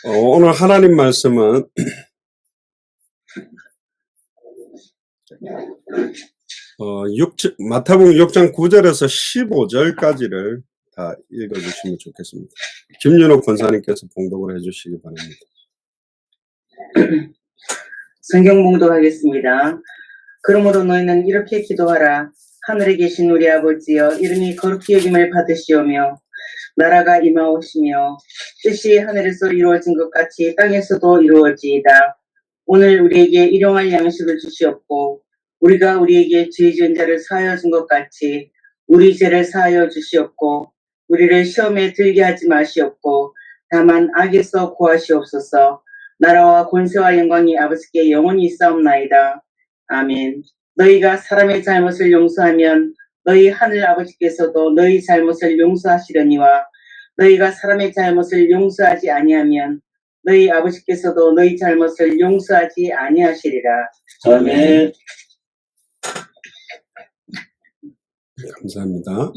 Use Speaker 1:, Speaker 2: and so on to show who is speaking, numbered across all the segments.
Speaker 1: 오늘 하나님 말씀은 마태복음 6장 9절에서 15절까지를 다 읽어주시면 좋겠습니다. 김윤옥 권사님께서 봉독을 해주시기 바랍니다.
Speaker 2: 성경 봉독하겠습니다. 그러므로 너희는 이렇게 기도하라. 하늘에 계신 우리 아버지여, 이름이 거룩히 여김을 받으시오며 나라가 임하오시며 뜻이 하늘에서 이루어진 것 같이 땅에서도 이루어지이다. 오늘 우리에게 일용할 양식을 주시옵고 우리가 우리에게 죄 지은 자를 사하여 준 것 같이 우리 죄를 사하여 주시옵고 우리를 시험에 들게 하지 마시옵고 다만 악에서 구하시옵소서. 나라와 권세와 영광이 아버지께 영원히 있사옵나이다. 아멘. 너희가 사람의 잘못을 용서하면 너희 하늘 아버지께서도 너희 잘못을 용서하시려니와 너희가 사람의 잘못을 용서하지 아니하면 너희 아버지께서도 너희 잘못을 용서하지 아니하시리라. 아멘.
Speaker 1: 감사합니다.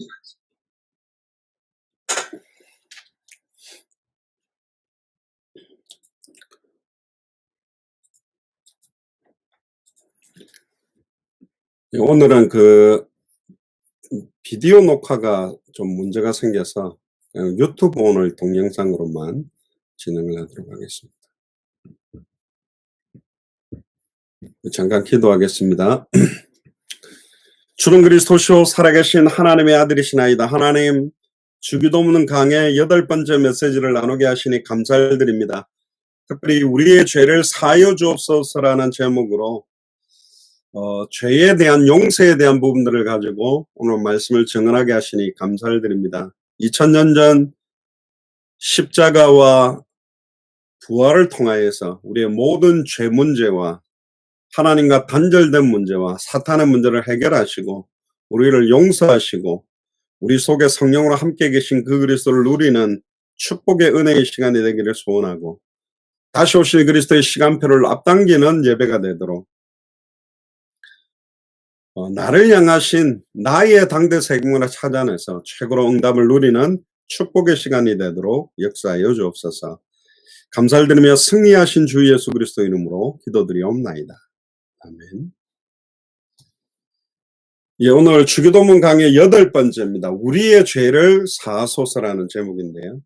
Speaker 1: 오늘은 비디오 녹화가 좀 문제가 생겨서 유튜브 오늘 동영상으로만 진행을 하도록 하겠습니다. 잠깐 기도하겠습니다. 주는 그리스도시요 살아계신 하나님의 아들이시나이다. 하나님, 주기도문 강의 8번째 메시지를 나누게 하시니 감사를 드립니다. 특별히 우리의 죄를 사하여 주옵소서라는 제목으로 죄에 대한 용서에 대한 부분들을 가지고 오늘 말씀을 증언하게 하시니 감사를 드립니다. 2000년 전 십자가와 부활을 통하여서 우리의 모든 죄 문제와 하나님과 단절된 문제와 사탄의 문제를 해결하시고 우리를 용서하시고 우리 속에 성령으로 함께 계신 그 그리스도를 누리는 축복의 은혜의 시간이 되기를 소원하고 다시 오실 그리스도의 시간표를 앞당기는 예배가 되도록 나를 향하신 나의 당대 세계문을 찾아내서 최고로 응답을 누리는 축복의 시간이 되도록 역사하여 주옵소서. 감사를 드리며 승리하신 주 예수 그리스도 이름으로 기도드리옵나이다. 아멘. 예, 오늘 주기도문 강의 8번째입니다. 우리의 죄를 사하소서라는 제목인데요.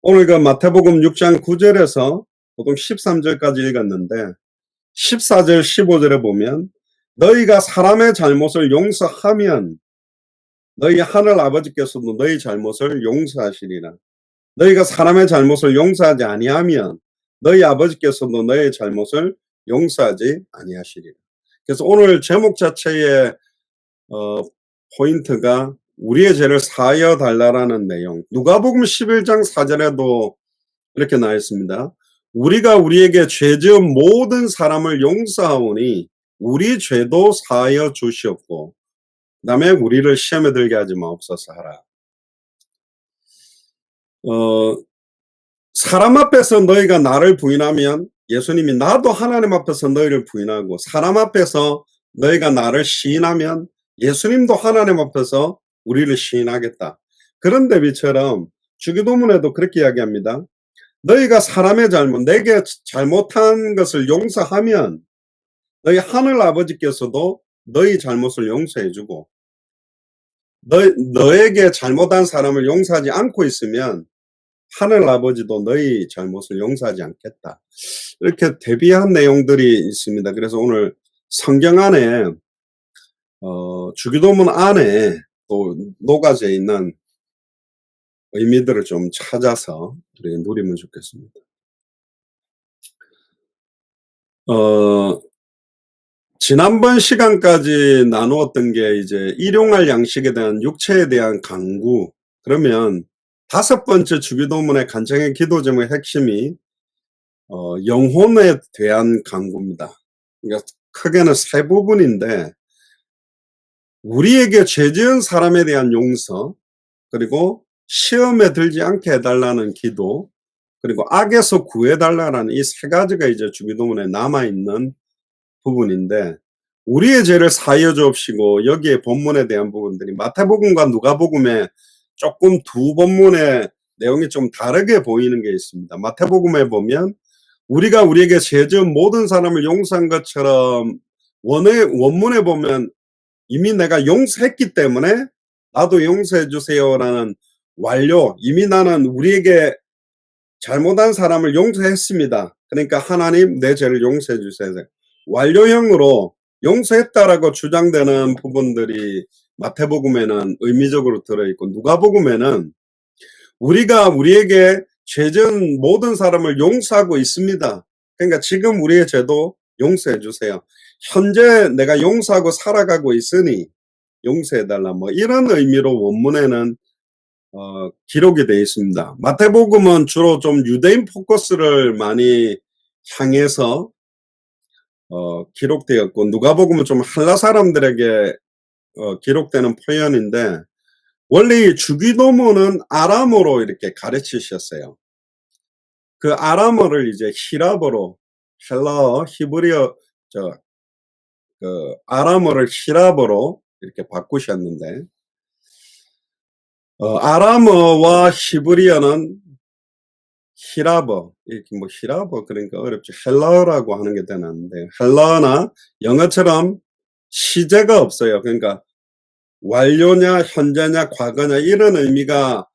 Speaker 1: 오늘 마태복음 6장 9절에서 보통 13절까지 읽었는데 14절 15절에 보면 너희가 사람의 잘못을 용서하면 너희 하늘 아버지께서도 너희 잘못을 용서하시리라. 너희가 사람의 잘못을 용서하지 아니하면 너희 아버지께서도 너희 잘못을 용서하지 아니하시리라. 그래서 오늘 제목 자체의 포인트가 우리의 죄를 사하여 달라라는 내용. 누가복음 11장 4절에도 이렇게 나와 있습니다. 우리가 우리에게 죄 지은 모든 사람을 용서하오니 우리 죄도 사하여 주시옵고 그 다음에 우리를 시험에 들게 하지 마옵소서 하라. 사람 앞에서 너희가 나를 부인하면 예수님이 나도 하나님 앞에서 너희를 부인하고 사람 앞에서 너희가 나를 시인하면 예수님도 하나님 앞에서 우리를 시인하겠다. 그런 대비처럼 주기도문에도 그렇게 이야기합니다. 너희가 사람의 잘못, 내게 잘못한 것을 용서하면 너희 하늘 아버지께서도 너희 잘못을 용서해주고 너에게 잘못한 사람을 용서하지 않고 있으면 하늘 아버지도 너희 잘못을 용서하지 않겠다. 이렇게 대비한 내용들이 있습니다. 그래서 오늘 성경 안에 주기도문 안에 또 녹아져 있는 의미들을 좀 찾아서 우리가 누리면 좋겠습니다. 지난번 시간까지 나누었던 게 이제 일용할 양식에 대한 육체에 대한 강구. 그러면 5번째 주기도문의 간청의 기도 제목의 핵심이 영혼에 대한 강구입니다. 그러니까 크게는 3부분인데 우리에게 죄 지은 사람에 대한 용서, 그리고 시험에 들지 않게 해달라는 기도, 그리고 악에서 구해달라는 이 3가지가 이제 주기도문에 남아있는 부분인데 우리의 죄를 사하여 주옵시고 여기에 본문에 대한 부분들이 마태복음과 누가복음에 조금 두 본문의 내용이 좀 다르게 보이는 게 있습니다. 마태복음에 보면 우리가 우리에게 죄 지은 모든 사람을 용서한 것처럼 원문에 보면 이미 내가 용서했기 때문에 나도 용서해 주세요라는 완료, 이미 나는 우리에게 잘못한 사람을 용서했습니다. 그러니까 하나님 내 죄를 용서해 주세요. 완료형으로 용서했다라고 주장되는 부분들이 마태복음에는 의미적으로 들어있고, 누가복음에는 우리가 우리에게 죄 지은 모든 사람을 용서하고 있습니다. 그러니까 지금 우리의 죄도 용서해 주세요. 현재 내가 용서하고 살아가고 있으니 용서해달라, 뭐 이런 의미로 원문에는 기록이 되어 있습니다. 마태복음은 주로 좀 유대인 포커스를 많이 향해서 기록되었고, 누가복음은 좀 헬라 사람들에게 기록되는 표현인데, 원래 이 주기도문은 아람어로 이렇게 가르치셨어요. 그 아람어를 이제 히라버로, 헬라어, 히브리어, 아람어를 히라버로 이렇게 바꾸셨는데, 아람어와 히브리어는 히라버, 이렇게 뭐 히라버 그러니까 어렵죠. 헬라어라고 하는 게 되는데, 헬라어나 영어처럼 시제가 없어요. 그러니까 완료냐, 현재냐, 과거냐 이런 의미가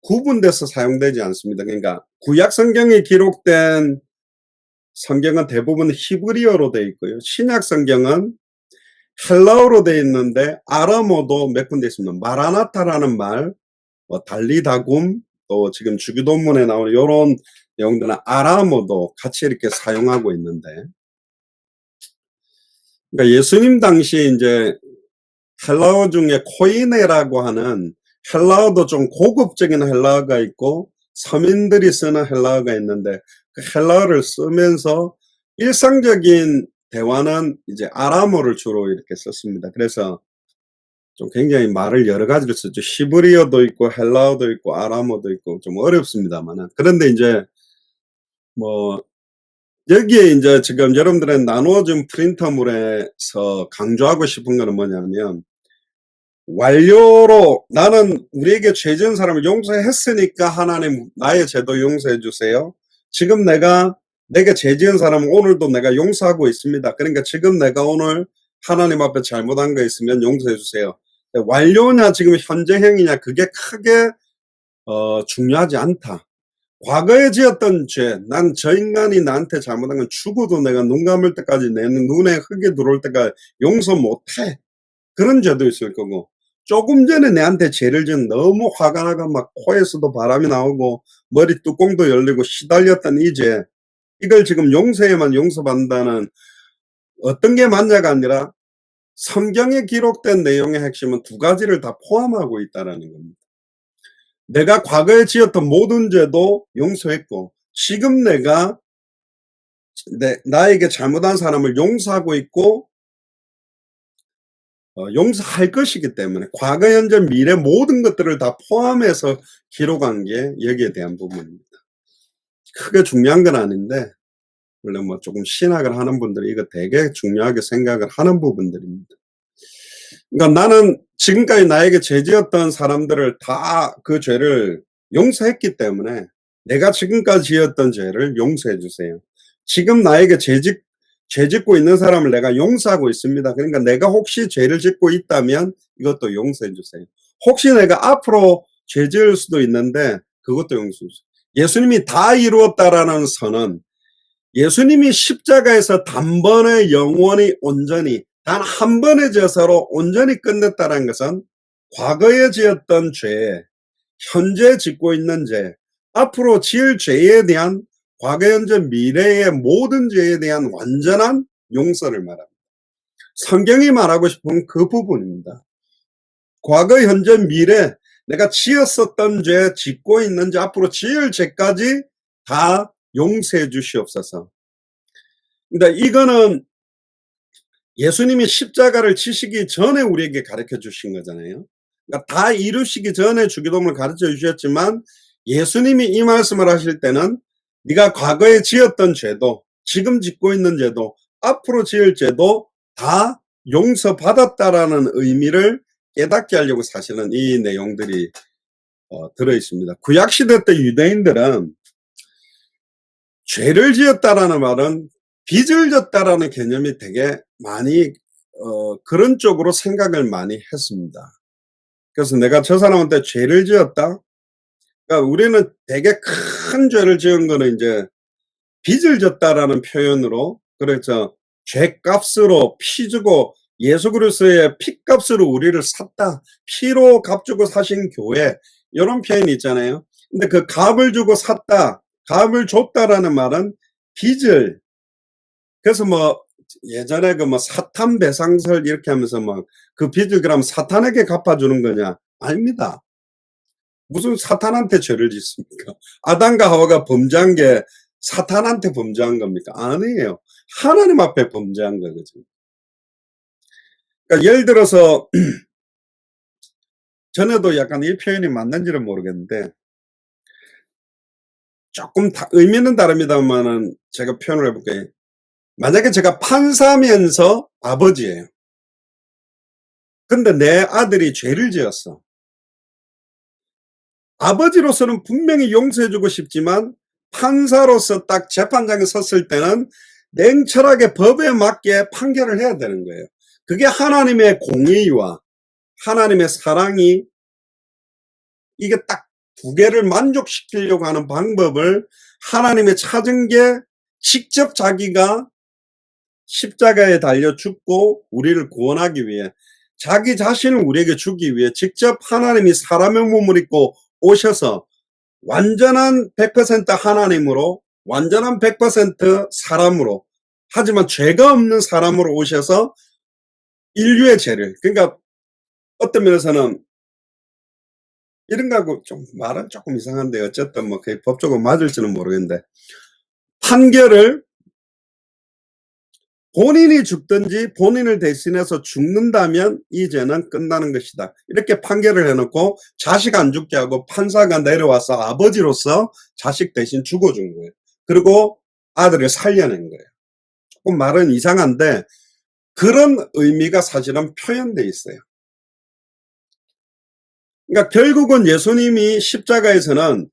Speaker 1: 구분돼서 사용되지 않습니다. 그러니까 구약 성경에 기록된 성경은 대부분 히브리어로 되어 있고요. 신약 성경은 헬라어로 되어 있는데 아람어도 몇 군데 있습니다. 마라나타라는 말, 달리다굼, 또 지금 주기도문에 나오는 이런 내용들은 아람어도 같이 이렇게 사용하고 있는데, 그러니까 예수님 당시 이제 헬라어 중에 코이네라고 하는, 헬라어도 좀 고급적인 헬라어가 있고 서민들이 쓰는 헬라어가 있는데, 그 헬라어를 쓰면서 일상적인 대화는 이제 아람어를 주로 이렇게 썼습니다. 그래서 좀 굉장히 말을 여러 가지를 썼죠. 히브리어도 있고 헬라어도 있고 아람어도 있고 좀 어렵습니다만은. 그런데 이제 뭐 여기에 이제 지금 여러분들의 나누어진 프린터물에서 강조하고 싶은 거는 뭐냐면, 완료로 나는 우리에게 죄 지은 사람을 용서했으니까 하나님 나의 죄도 용서해 주세요. 지금 내게 죄 지은 사람은 오늘도 내가 용서하고 있습니다. 그러니까 지금 내가 오늘 하나님 앞에 잘못한 거 있으면 용서해 주세요. 완료냐 지금 현재형이냐 그게 크게 중요하지 않다. 과거에 지었던 죄, 난 저 인간이 나한테 잘못한 건 죽어도 내가 눈 감을 때까지 내 눈에 흙이 들어올 때까지 용서 못해. 그런 죄도 있을 거고, 조금 전에 내한테 죄를 지은 너무 화가 나가 막 코에서도 바람이 나오고 머리 뚜껑도 열리고 시달렸던 이 죄, 이걸 지금 용서해야만 용서받는다는, 어떤 게 맞냐가 아니라 성경에 기록된 내용의 핵심은 두 가지를 다 포함하고 있다는 겁니다. 내가 과거에 지었던 모든 죄도 용서했고, 지금 내가 나에게 잘못한 사람을 용서하고 있고 용서할 것이기 때문에 과거, 현재, 미래 모든 것들을 다 포함해서 기록한 게 여기에 대한 부분입니다. 크게 중요한 건 아닌데, 원래 뭐 조금 신학을 하는 분들이 이거 되게 중요하게 생각을 하는 부분들입니다. 그러니까 나는 지금까지 나에게 죄 지었던 사람들을 다 그 죄를 용서했기 때문에 내가 지금까지 지었던 죄를 용서해 주세요. 지금 나에게 죄 짓고 있는 사람을 내가 용서하고 있습니다. 그러니까 내가 혹시 죄를 짓고 있다면 이것도 용서해 주세요. 혹시 내가 앞으로 죄 지을 수도 있는데 그것도 용서해 주세요. 예수님이 다 이루었다라는 선언, 예수님이 십자가에서 단번에 영원히 온전히 단 한 번의 제사로 온전히 끝냈다는 것은 과거에 지었던 죄, 현재 짓고 있는 죄, 앞으로 지을 죄에 대한 과거, 현재, 미래의 모든 죄에 대한 완전한 용서를 말합니다. 성경이 말하고 싶은 그 부분입니다. 과거, 현재, 미래, 내가 지었었던 죄, 짓고 있는 죄, 앞으로 지을 죄까지 다 용서해 주시옵소서. 그러니까 이거는 예수님이 십자가를 치시기 전에 우리에게 가르쳐 주신 거잖아요. 그러니까 다 이루시기 전에 주기도문을 가르쳐 주셨지만, 예수님이 이 말씀을 하실 때는 네가 과거에 지었던 죄도, 지금 짓고 있는 죄도, 앞으로 지을 죄도 다 용서받았다라는 의미를 깨닫게 하려고 사실은 이 내용들이 들어 있습니다. 구약 시대 때 유대인들은 죄를 지었다라는 말은 빚을 졌다라는 개념이 되게 많이 그런 쪽으로 생각을 많이 했습니다. 그래서 내가 저 사람한테 죄를 지었다. 그러니까 우리는 되게 큰 죄를 지은 거는 이제 빚을 졌다라는 표현으로, 그래서 죄값으로 피 주고 예수 그리스도의 피값으로 우리를 샀다. 피로 값 주고 사신 교회, 이런 표현이 있잖아요. 근데 그 값을 주고 샀다, 값을 줬다라는 말은 빚을, 그래서 뭐 예전에 그 뭐 사탄 배상설 이렇게 하면서 막 그 빚을 그럼 사탄에게 갚아주는 거냐? 아닙니다. 무슨 사탄한테 죄를 짓습니까? 아담과 하와가 범죄한 게 사탄한테 범죄한 겁니까? 아니에요. 하나님 앞에 범죄한 거거든요. 그러니까 예를 들어서 전에도 약간 이 표현이 맞는지는 모르겠는데 조금 의미는 다릅니다만은 제가 표현을 해볼게요. 만약에 제가 판사면서 아버지예요. 근데 내 아들이 죄를 지었어. 아버지로서는 분명히 용서해주고 싶지만 판사로서 딱 재판장에 섰을 때는 냉철하게 법에 맞게 판결을 해야 되는 거예요. 그게 하나님의 공의와 하나님의 사랑이, 이게 딱 두 개를 만족시키려고 하는 방법을 하나님의 찾은 게 직접 자기가 십자가에 달려 죽고 우리를 구원하기 위해, 자기 자신을 우리에게 주기 위해 직접 하나님이 사람의 몸을 입고 오셔서 완전한 100% 하나님으로, 완전한 100% 사람으로, 하지만 죄가 없는 사람으로 오셔서 인류의 죄를, 그러니까 어떤 면에서는 이런 거하고 좀 말은 조금 이상한데 어쨌든 뭐 그게 법적으로 맞을지는 모르겠는데, 판결을 본인이 죽든지 본인을 대신해서 죽는다면 이 죄는 끝나는 것이다, 이렇게 판결을 해놓고 자식 안 죽게 하고 판사가 내려와서 아버지로서 자식 대신 죽어준 거예요. 그리고 아들을 살려낸 거예요. 조금 말은 이상한데 그런 의미가 사실은 표현되어 있어요. 그러니까 결국은 예수님이 십자가에서는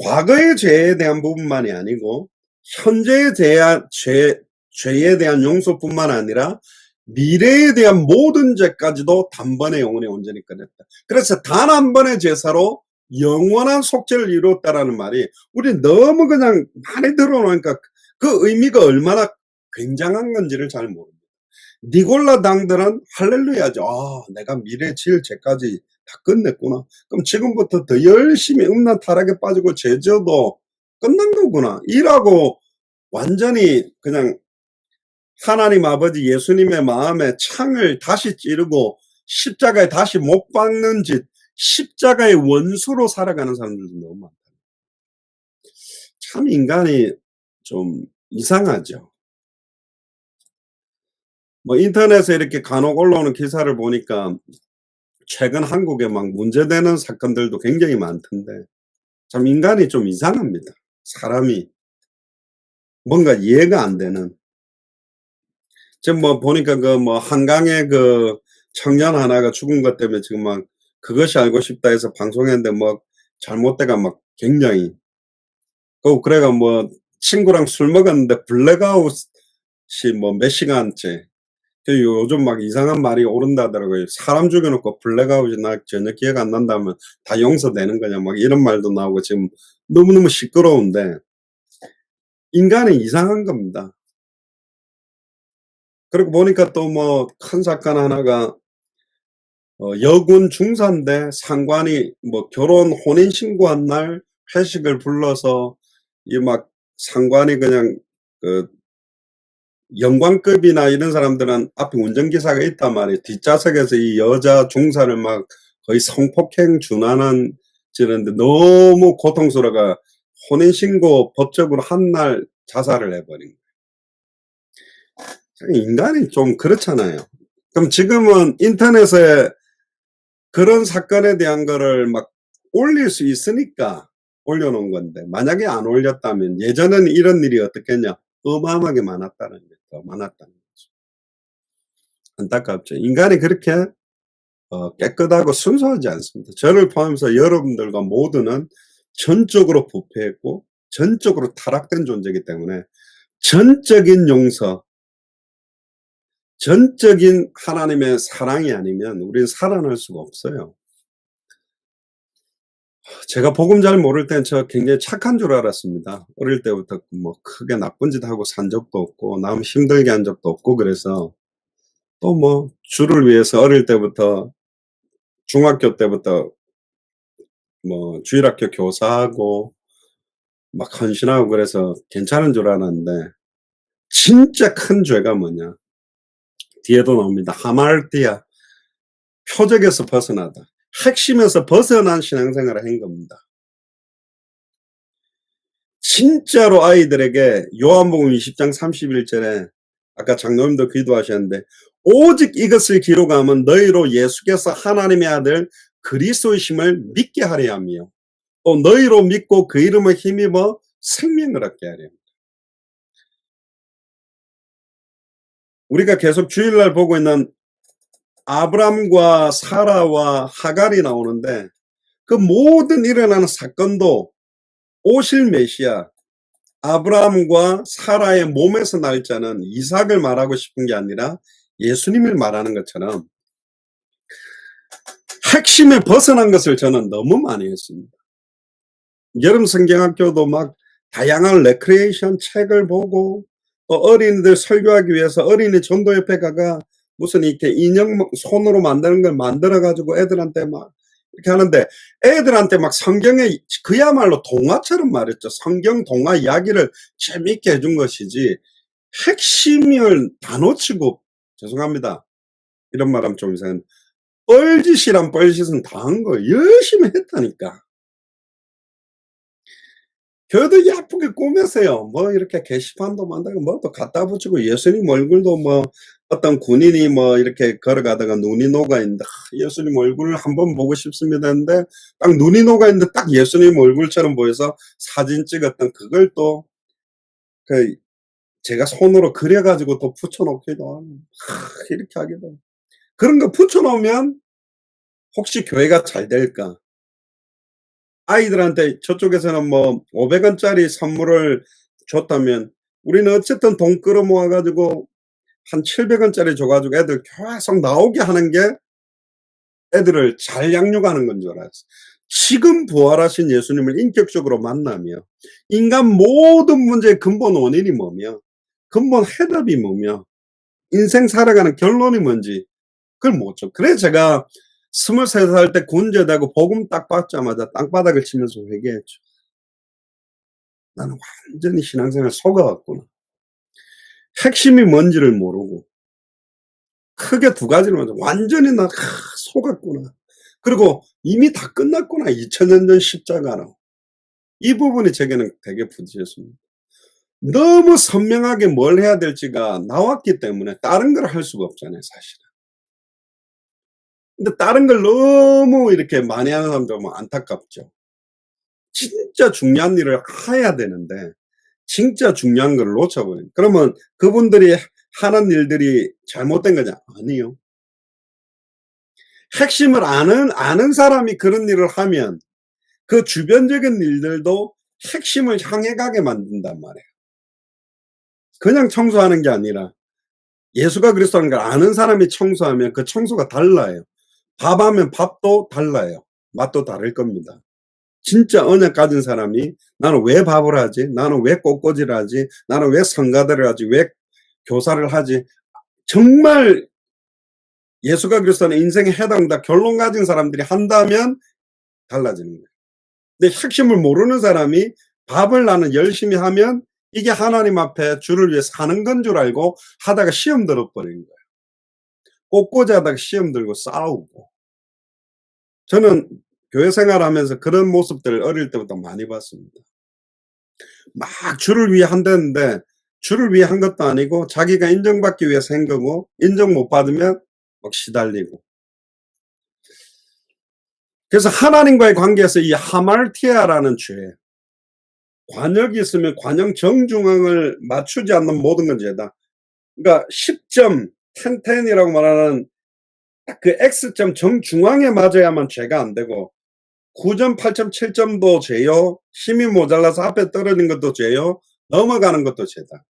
Speaker 1: 과거의 죄에 대한 부분만이 아니고 현재에 대한 죄에 대한 용서뿐만 아니라 미래에 대한 모든 죄까지도 단번에 영원히 온전히 끝냈다. 그래서 단 한 번의 제사로 영원한 속죄를 이루었다라는 말이 우리 너무 그냥 많이 들어놓으니까 그 의미가 얼마나 굉장한 건지를 잘 모릅니다. 니골라 당들은 할렐루야죠. 아, 내가 미래 지을 죄까지 다 끝냈구나. 그럼 지금부터 더 열심히 음란 타락에 빠지고 죄져도 끝난 거구나, 이라고 완전히 그냥 하나님 아버지 예수님의 마음에 창을 다시 찌르고 십자가에 다시 못 박는 짓, 십자가의 원수로 살아가는 사람들도 너무 많다. 참 인간이 좀 이상하죠. 뭐 인터넷에 이렇게 간혹 올라오는 기사를 보니까 최근 한국에 막 문제되는 사건들도 굉장히 많던데 참 인간이 좀 이상합니다. 사람이 뭔가 이해가 안 되는. 지금 뭐 보니까 그 뭐 한강에 그 청년 하나가 죽은 것 때문에 지금 막 그것이 알고 싶다 해서 방송했는데 뭐 잘못돼가 막 굉장히 그래가 뭐 친구랑 술 먹었는데 블랙아웃이 뭐 몇 시간째. 요즘 막 이상한 말이 오른다더라고요. 사람 죽여놓고 블랙아웃이 나 전혀 기억 안 난다면 다 용서되는 거냐, 막 이런 말도 나오고 지금 너무너무 시끄러운데 인간이 이상한 겁니다. 그리고 보니까 또 뭐 큰 사건 하나가 여군 중사인데 상관이 뭐 결혼 혼인 신고한 날 회식을 불러서 이 막 상관이 그냥 그 영관급이나 이런 사람들은 앞에 운전기사가 있단 말이에요. 뒷좌석에서 이 여자 중사를 막 거의 성폭행 준하는 지는데 너무 고통스러워가 혼인신고 법적으로 한 날 자살을 해버린 거예요. 인간이 좀 그렇잖아요. 그럼 지금은 인터넷에 그런 사건에 대한 거를 막 올릴 수 있으니까 올려놓은 건데 만약에 안 올렸다면 예전에는 이런 일이 어떻겠냐, 어마어마하게 많았다는 거죠. 더 많았다는 거죠. 안타깝죠. 인간이 그렇게 깨끗하고 순수하지 않습니다. 저를 포함해서 여러분들과 모두는 전적으로 부패했고 전적으로 타락된 존재이기 때문에 전적인 용서, 전적인 하나님의 사랑이 아니면 우리는 살아날 수가 없어요. 제가 복음 잘 모를 땐 저 굉장히 착한 줄 알았습니다. 어릴 때부터 뭐 크게 나쁜 짓 하고 산 적도 없고 남 힘들게 한 적도 없고 그래서 또 뭐 주를 위해서 어릴 때부터 중학교 때부터 뭐 주일학교 교사하고 막 헌신하고 그래서 괜찮은 줄 알았는데 진짜 큰 죄가 뭐냐? 뒤에도 나옵니다. 하말티아. 표적에서 벗어나다. 핵심에서 벗어난 신앙생활을 한 겁니다. 진짜로 아이들에게 요한복음 20장 31절에 아까 장로님도 기도하셨는데 오직 이것을 기록하면 너희로 예수께서 하나님의 아들 그리스도이심을 믿게 하려 하며 또 너희로 믿고 그 이름을 힘입어 생명을 얻게 하려 합니다. 우리가 계속 주일날 보고 있는 아브람과 사라와 하갈이 나오는데 그 모든 일어나는 사건도 오실 메시아 아브라함과 사라의 몸에서 날 자는 이삭을 말하고 싶은 게 아니라 예수님을 말하는 것처럼 핵심에 벗어난 것을 저는 너무 많이 했습니다. 여름 성경학교도 막 다양한 레크리에이션 책을 보고 또 어린이들 설교하기 위해서 어린이 전도협회 가가 무슨 이렇게 인형 손으로 만드는 걸 만들어 가지고 애들한테 막 이렇게 하는데 애들한테 막 성경에 그야말로 동화처럼 말했죠. 성경 동화 이야기를 재미있게 해준 것이지 핵심을 다 놓치고 죄송합니다. 이런 말하면 좀 이상한 뻘짓이란 뻘짓은 다 한 거예요. 열심히 했다니까. 교회도 예쁘게 꾸몄어요. 뭐 이렇게 게시판도 만들고 뭐 또 갖다 붙이고 예수님 얼굴도 뭐 어떤 군인이 뭐 이렇게 걸어가다가 눈이 녹아 있는데 예수님 얼굴을 한번 보고 싶습니다 했는데 딱 눈이 녹아 있는데 딱 예수님 얼굴처럼 보여서 사진 찍었던 그걸 또 그 제가 손으로 그려 가지고 또 붙여 놓기도 하고 이렇게 하기도 하고. 그런 거 붙여 놓으면 혹시 교회가 잘 될까? 아이들한테 저쪽에서는 뭐 500원짜리 선물을 줬다면 우리는 어쨌든 돈 끌어모아 가지고 한 700원짜리 줘 가지고 애들 계속 나오게 하는 게 애들을 잘 양육하는 건 줄 알았어요. 지금 부활하신 예수님을 인격적으로 만나며 인간 모든 문제의 근본 원인이 뭐며 근본 해답이 뭐며 인생 살아가는 결론이 뭔지 그걸 못 줘. 그래서 제가 23살 때 군제되고 복음 딱 받자마자 땅바닥을 치면서 회개했죠. 나는 완전히 신앙생활 속아갔구나. 핵심이 뭔지를 모르고 크게 두 가지를 먼저 완전히 나 속았구나. 그리고 이미 다 끝났구나. 2000년 전 십자가로. 이 부분이 제게는 되게 부딪혔습니다. 너무 선명하게 뭘 해야 될지가 나왔기 때문에 다른 걸 할 수가 없잖아요, 사실은. 근데 다른 걸 너무 이렇게 많이 하는 사람들 보면 안타깝죠. 진짜 중요한 일을 해야 되는데 진짜 중요한 걸 놓쳐버려요. 그러면 그분들이 하는 일들이 잘못된 거냐? 아니요. 핵심을 아는 사람이 그런 일을 하면 그 주변적인 일들도 핵심을 향해 가게 만든단 말이에요. 그냥 청소하는 게 아니라 예수가 그리스도라는 걸 아는 사람이 청소하면 그 청소가 달라요. 밥하면 밥도 달라요. 맛도 다를 겁니다. 진짜 언약 가진 사람이 나는 왜 밥을 하지? 나는 왜 꽃꽂이를 하지? 나는 왜 성가대를 하지? 왜 교사를 하지? 정말 예수가 그리스도는 인생에 해당다 결론 가진 사람들이 한다면 달라지는 거예요. 근데 핵심을 모르는 사람이 밥을 나는 열심히 하면 이게 하나님 앞에 주를 위해 사는 건 줄 알고 하다가 시험 들어버린 거예요. 꽃꽂이 하다가 시험 들고 싸우고. 저는 교회 생활하면서 그런 모습들을 어릴 때부터 많이 봤습니다. 막 주를 위해 한다는데 주를 위해 한 것도 아니고 자기가 인정받기 위해서 한 거고 인정 못 받으면 막 시달리고. 그래서 하나님과의 관계에서 이 하말티아라는 죄, 관역이 있으면 관역 정중앙을 맞추지 않는 모든 건 죄다. 그러니까 10점, 10이라고 말하는 딱 그 X점 정중앙에 맞아야만 죄가 안 되고 9점, 8점, 7점도 죄요. 힘이 모자라서 앞에 떨어진 것도 죄요. 넘어가는 것도 죄다.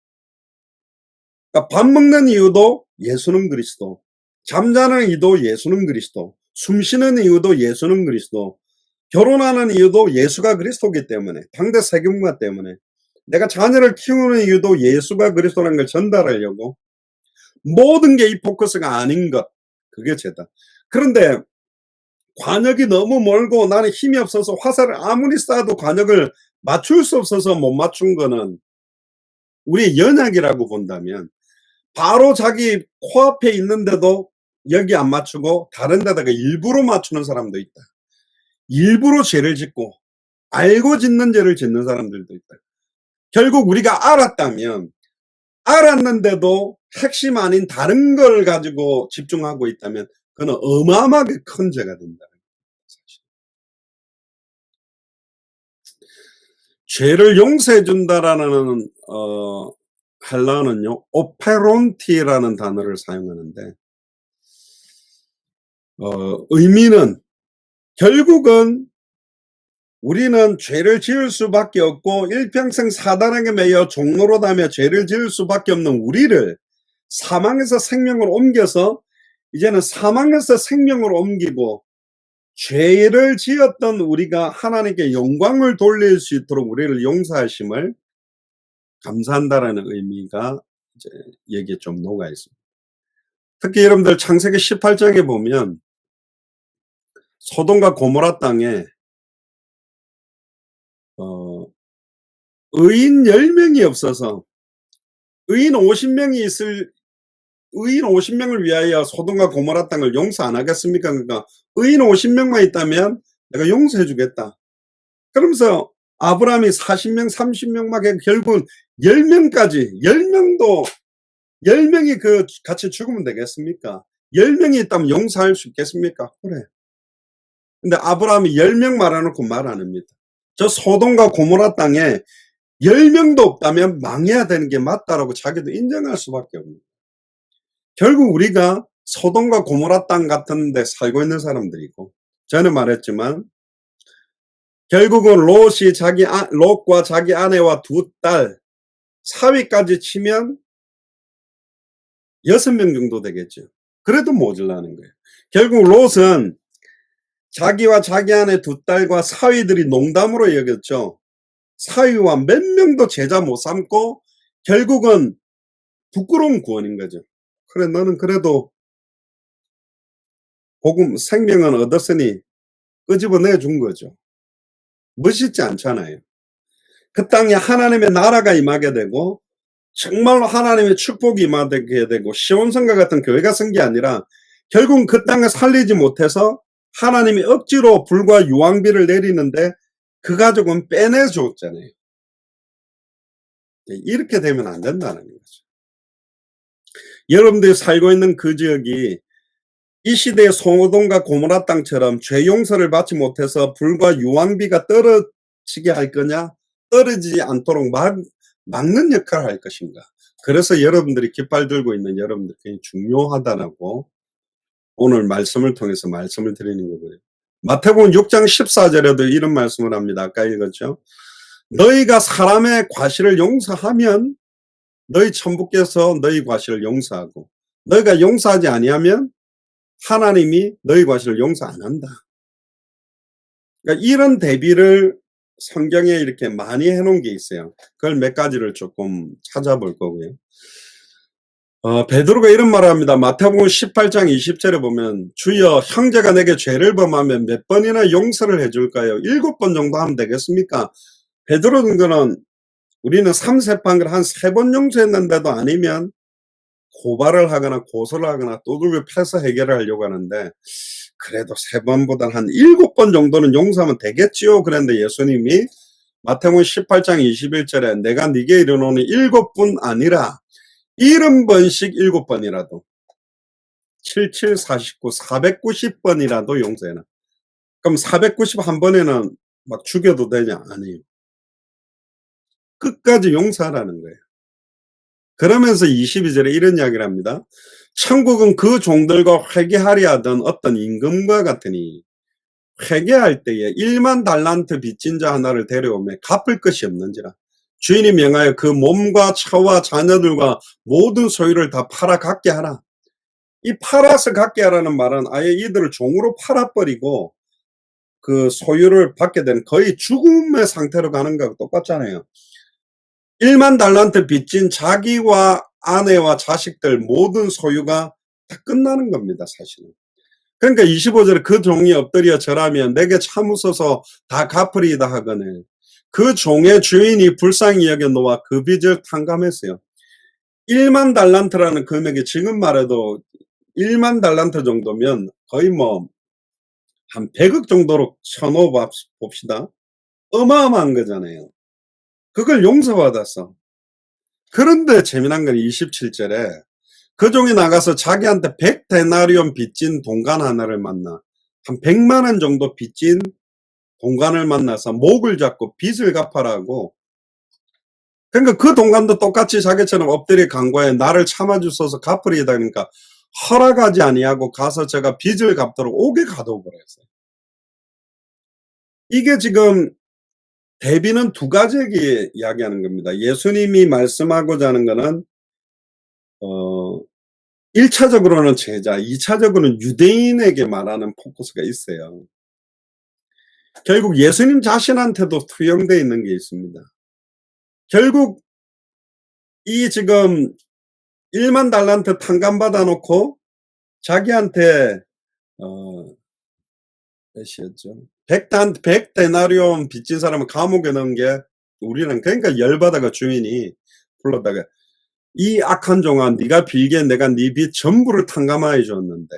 Speaker 1: 그러니까 밥 먹는 이유도 예수는 그리스도, 잠자는 이유도 예수는 그리스도, 숨 쉬는 이유도 예수는 그리스도, 결혼하는 이유도 예수가 그리스도이기 때문에, 당대 세금과 때문에, 내가 자녀를 키우는 이유도 예수가 그리스도라는 걸 전달하려고 모든 게 이 포커스가 아닌 것, 그게 죄다. 그런데 관역이 너무 멀고 나는 힘이 없어서 화살을 아무리 쏴도 관역을 맞출 수 없어서 못 맞춘 거는 우리의 연약이라고 본다면, 바로 자기 코앞에 있는데도 여기 안 맞추고 다른 데다가 일부러 맞추는 사람도 있다. 일부러 죄를 짓고 알고 짓는 죄를 짓는 사람들도 있다. 결국 우리가 알았다면, 알았는데도 핵심 아닌 다른 걸 가지고 집중하고 있다면 그건 어마어마하게 큰 죄가 된다. 죄를 용서해 준다라는 헬라어는요, 오페론티라는 단어를 사용하는데, 의미는 결국은 우리는 죄를 지을 수밖에 없고 일평생 사단에게 매여 종로로 다며 죄를 지을 수밖에 없는 우리를 사망에서 생명으로 옮겨서 이제는 사망에서 생명으로 옮기고 죄를 지었던 우리가 하나님께 영광을 돌릴 수 있도록 우리를 용서하심을 감사한다라는 의미가 이제 여기에 좀 녹아 있습니다. 특히 여러분들 창세기 18장에 보면 소돔과 고모라 땅에 의인 10명이 없어서 의인 50명을 위하여 소돔과 고모라 땅을 용서 안 하겠습니까? 그러니까 의인 50명만 있다면 내가 용서해 주겠다. 그러면서 아브라함이 40명, 30명만 해 결국은 10명까지, 10명이 같이 죽으면 되겠습니까? 10명이 있다면 용서할 수 있겠습니까? 그래. 근데 아브라함이 10명 말해놓고 말 안 합니다. 저 소돔과 고모라 땅에 10명도 없다면 망해야 되는 게 맞다라고 자기도 인정할 수밖에 없는 거예요. 결국 우리가 소돔과 고모라 땅 같은 데 살고 있는 사람들이고, 전에 말했지만 결국은 롯과 자기 아내와 2딸, 사위까지 치면 6명 정도 되겠죠. 그래도 모자라는 거예요. 결국 롯은 자기와 자기 아내 2딸과 사위들이 농담으로 여겼죠. 사위와 몇 명도 제자 못 삼고 결국은 부끄러운 구원인 거죠. 그래, 너는 그래도 복음 생명은 얻었으니 끄집어내 준 거죠. 멋있지 않잖아요. 그 땅에 하나님의 나라가 임하게 되고 정말로 하나님의 축복이 임하게 되고 시온성과 같은 교회가 선 게 아니라 결국 그 땅에 살리지 못해서 하나님이 억지로 불과 유황비를 내리는데 그 가족은 빼내줬잖아요. 이렇게 되면 안 된다는 거죠. 여러분들이 살고 있는 그 지역이 이 시대의 소돔과 고모라 땅처럼 죄 용서를 받지 못해서 불과 유황비가 떨어지게 할 거냐, 떨어지지 않도록 막는 역할을 할 것인가. 그래서 여러분들이 깃발 들고 있는 여러분들이 굉장히 중요하다라고 오늘 말씀을 통해서 말씀을 드리는 거고요. 마태복음 6장 14절에도 이런 말씀을 합니다. 아까 읽었죠. 너희가 사람의 과실을 용서하면 너희 천부께서 너희 과실을 용서하고, 너희가 용서하지 아니하면 하나님이 너희 과실을 용서 안 한다. 그러니까 이런 대비를 성경에 이렇게 많이 해놓은 게 있어요. 그걸 몇 가지를 조금 찾아볼 거고요. 베드로가 이런 말을 합니다. 마태복음 18장 20절에 보면 주여 형제가 내게 죄를 범하면 몇 번이나 용서를 해줄까요? 7번 정도 하면 되겠습니까? 베드로는 우리는 3세판 걸 한 3번 용서했는데도 아니면 고발을 하거나 고소를 하거나 두들겨 패서 해결을 하려고 하는데, 그래도 3번보다는 한 7번 정도는 용서하면 되겠지요. 그런데 예수님이 마태복음 18장 21절에 내가 네게 이르노니 7분 아니라 70번씩 7번이라도 77, 49, 490번이라도 용서해라. 그럼 491번에는 막 죽여도 되냐? 아니에요. 끝까지 용서하라는 거예요. 그러면서 22절에 이런 이야기를 합니다. 천국은 그 종들과 회개하려 하던 어떤 임금과 같으니 회개할 때에 1만 달란트 빚진 자 하나를 데려오며 갚을 것이 없는지라. 주인이 명하여 그 몸과 처와 자녀들과 모든 소유를 다 팔아 갖게 하라. 이 팔아서 갖게 하라는 말은 아예 이들을 종으로 팔아버리고 그 소유를 받게 된 거의 죽음의 상태로 가는 거하고 똑같잖아요. 1만 달란트 빚진 자기와 아내와 자식들 모든 소유가 다 끝나는 겁니다, 사실은. 그러니까 25절에 그 종이 엎드려 절하면 내게 참으소서 다 갚으리이다 하거늘 그 종의 주인이 불쌍히 여겨 놓아 그 빚을 탕감했어요. 1만 달란트라는 금액이 지금 말해도 1만 달란트 정도면 거의 뭐 한 100억 정도로 쳐놓아 봅시다. 어마어마한 거잖아요. 그걸 용서받았어. 그런데 재미난 건 27절에 그 종이 나가서 자기한테 100데나리온 빚진 동관 하나를 만나 한 100만 원 정도 빚진 동관을 만나서 목을 잡고 빚을 갚아라고. 그러니까 그 동관도 똑같이 자기처럼 엎드려 간과해 나를 참아주소서 갚으리이다 그러니까 허락하지 아니하고 가서 제가 빚을 갚도록 옥에 가둬버렸어요. 이게 지금 대비는 두 가지에게 이야기하는 겁니다. 예수님이 말씀하고자 하는 거는 1차적으로는 제자, 2차적으로는 유대인에게 말하는 포커스가 있어요. 결국 예수님 자신한테도 투영되어 있는 게 있습니다. 결국 이 지금 1만 달란트 탕감받아 놓고 자기한테 몇이었죠? 100데나리온 빚진 사람을 감옥에 넣은 게 우리는 그러니까 열받아가 주인이 불렀다가 이 악한 종아 네가 빌기에 내가 네 빚 전부를 탕감하여 줬는데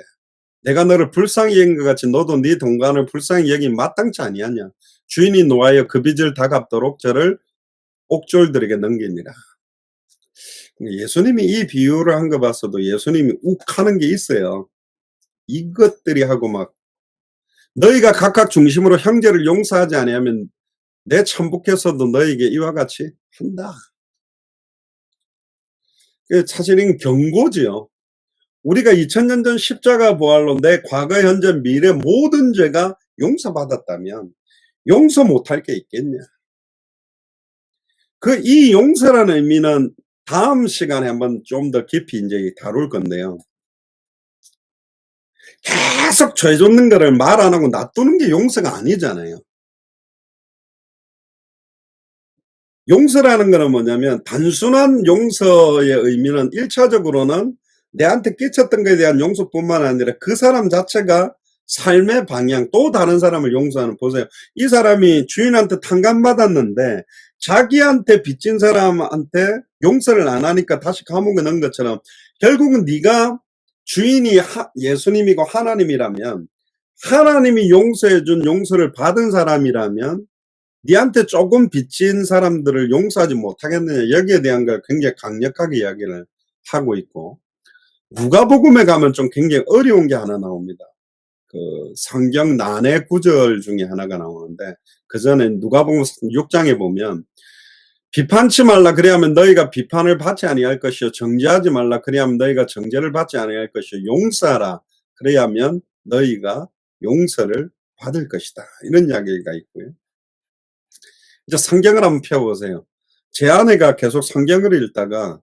Speaker 1: 내가 너를 불쌍히 여긴 것 같이 너도 네 동관을 불쌍히 여긴 마땅치 아니하냐. 주인이 노하여 그 빚을 다 갚도록 저를 옥졸들에게 넘기니라. 예수님이 이 비유를 한 거 봤어도 예수님이 욱하는 게 있어요. 이것들이 하고 막 너희가 각각 중심으로 형제를 용서하지 아니하면 내 천부께서도 너희에게 이와 같이 한다. 사실은 경고지요. 우리가 2000년 전 십자가 부활로 내 과거, 현재, 미래 모든 죄가 용서받았다면 용서 못할 게 있겠냐. 이 용서라는 의미는 다음 시간에 한번 좀 더 깊이 이제 다룰 건데요. 계속 죄 줬는 거를 말 안 하고 놔두는 게 용서가 아니잖아요. 용서라는 거는 뭐냐면 단순한 용서의 의미는 1차적으로는 내한테 끼쳤던 것에 대한 용서뿐만 아니라 그 사람 자체가 삶의 방향, 또 다른 사람을 용서하는. 보세요. 이 사람이 주인한테 탕감받았는데 자기한테 빚진 사람한테 용서를 안 하니까 다시 감옥에 넣은 것처럼 결국은 네가 주인이 예수님이고 하나님이라면 하나님이 용서해 준 용서를 받은 사람이라면 니한테 조금 빚진 사람들을 용서하지 못하겠느냐. 여기에 대한 걸 굉장히 강력하게 이야기를 하고 있고, 누가복음에 가면 좀 굉장히 어려운 게 하나 나옵니다. 그 성경 난해 구절 중에 하나가 나오는데, 그 전에 누가복음 6장에 보면 비판치 말라 그래야면 너희가 비판을 받지 아니할 것이요 정죄하지 말라 그래야면 너희가 정죄를 받지 아니할 것이요 용서하라 그래야면 너희가 용서를 받을 것이다. 이런 이야기가 있고요. 이제 성경을 한번 펴보세요. 제 아내가 계속 성경을 읽다가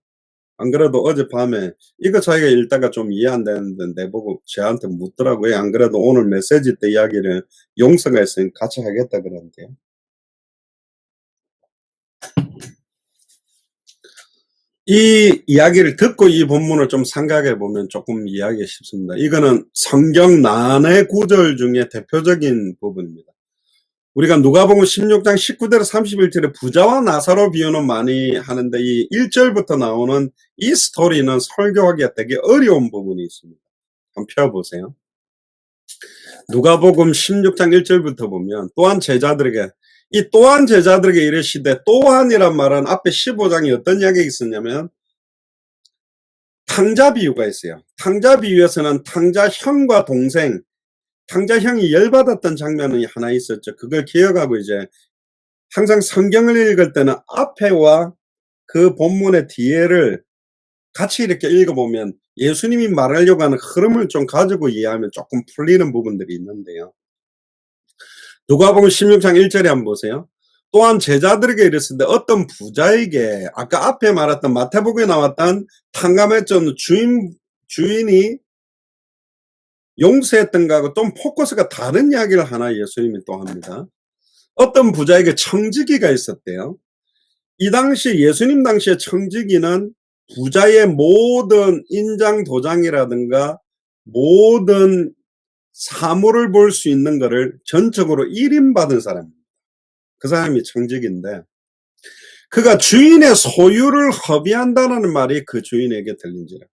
Speaker 1: 안 그래도 어젯밤에 이거 자기가 읽다가 좀 이해 안 되는데 내보고 저한테 묻더라고요. 안 그래도 오늘 메시지 때 이야기를 용서가 있으니 같이 하겠다 그러는데요. 이 이야기를 듣고 이 본문을 좀 생각해 보면 조금 이해하기 쉽습니다. 이거는 성경 난해 구절 중에 대표적인 부분입니다. 우리가 누가복음 16장 19절에서 31절에 부자와 나사로 비유는 많이 하는데 이 1절부터 나오는 이 스토리는 설교하기가 되게 어려운 부분이 있습니다. 한번 펴보세요. 누가복음 16장 1절부터 보면 또한 제자들에게 이르시되 또한이란 말은 앞에 15장에 어떤 이야기가 있었냐면 탕자 비유가 있어요. 탕자 비유에서는 탕자 형과 동생 탕자 형이 열받았던 장면이 하나 있었죠. 그걸 기억하고 이제 항상 성경을 읽을 때는 앞에와 그 본문의 뒤에를 같이 이렇게 읽어보면 예수님이 말하려고 하는 흐름을 좀 가지고 이해하면 조금 풀리는 부분들이 있는데요. 누가복음 16장 1절에 한번 보세요. 또한 제자들에게 이랬을 때 어떤 부자에게 아까 앞에 말했던 마태복음에 나왔던 탕감했던 주인이 용서했던 거하고 좀 포커스가 다른 이야기를 하나 예수님이 또 합니다. 어떤 부자에게 청지기가 있었대요. 이 당시 예수님 당시에 청지기는 부자의 모든 인장 도장이라든가 모든 사물을 볼 수 있는 거를 전적으로 일임받은 사람입니다. 그 사람이 청지기인데 그가 주인의 소유를 허비한다는 말이 그 주인에게 들린지라.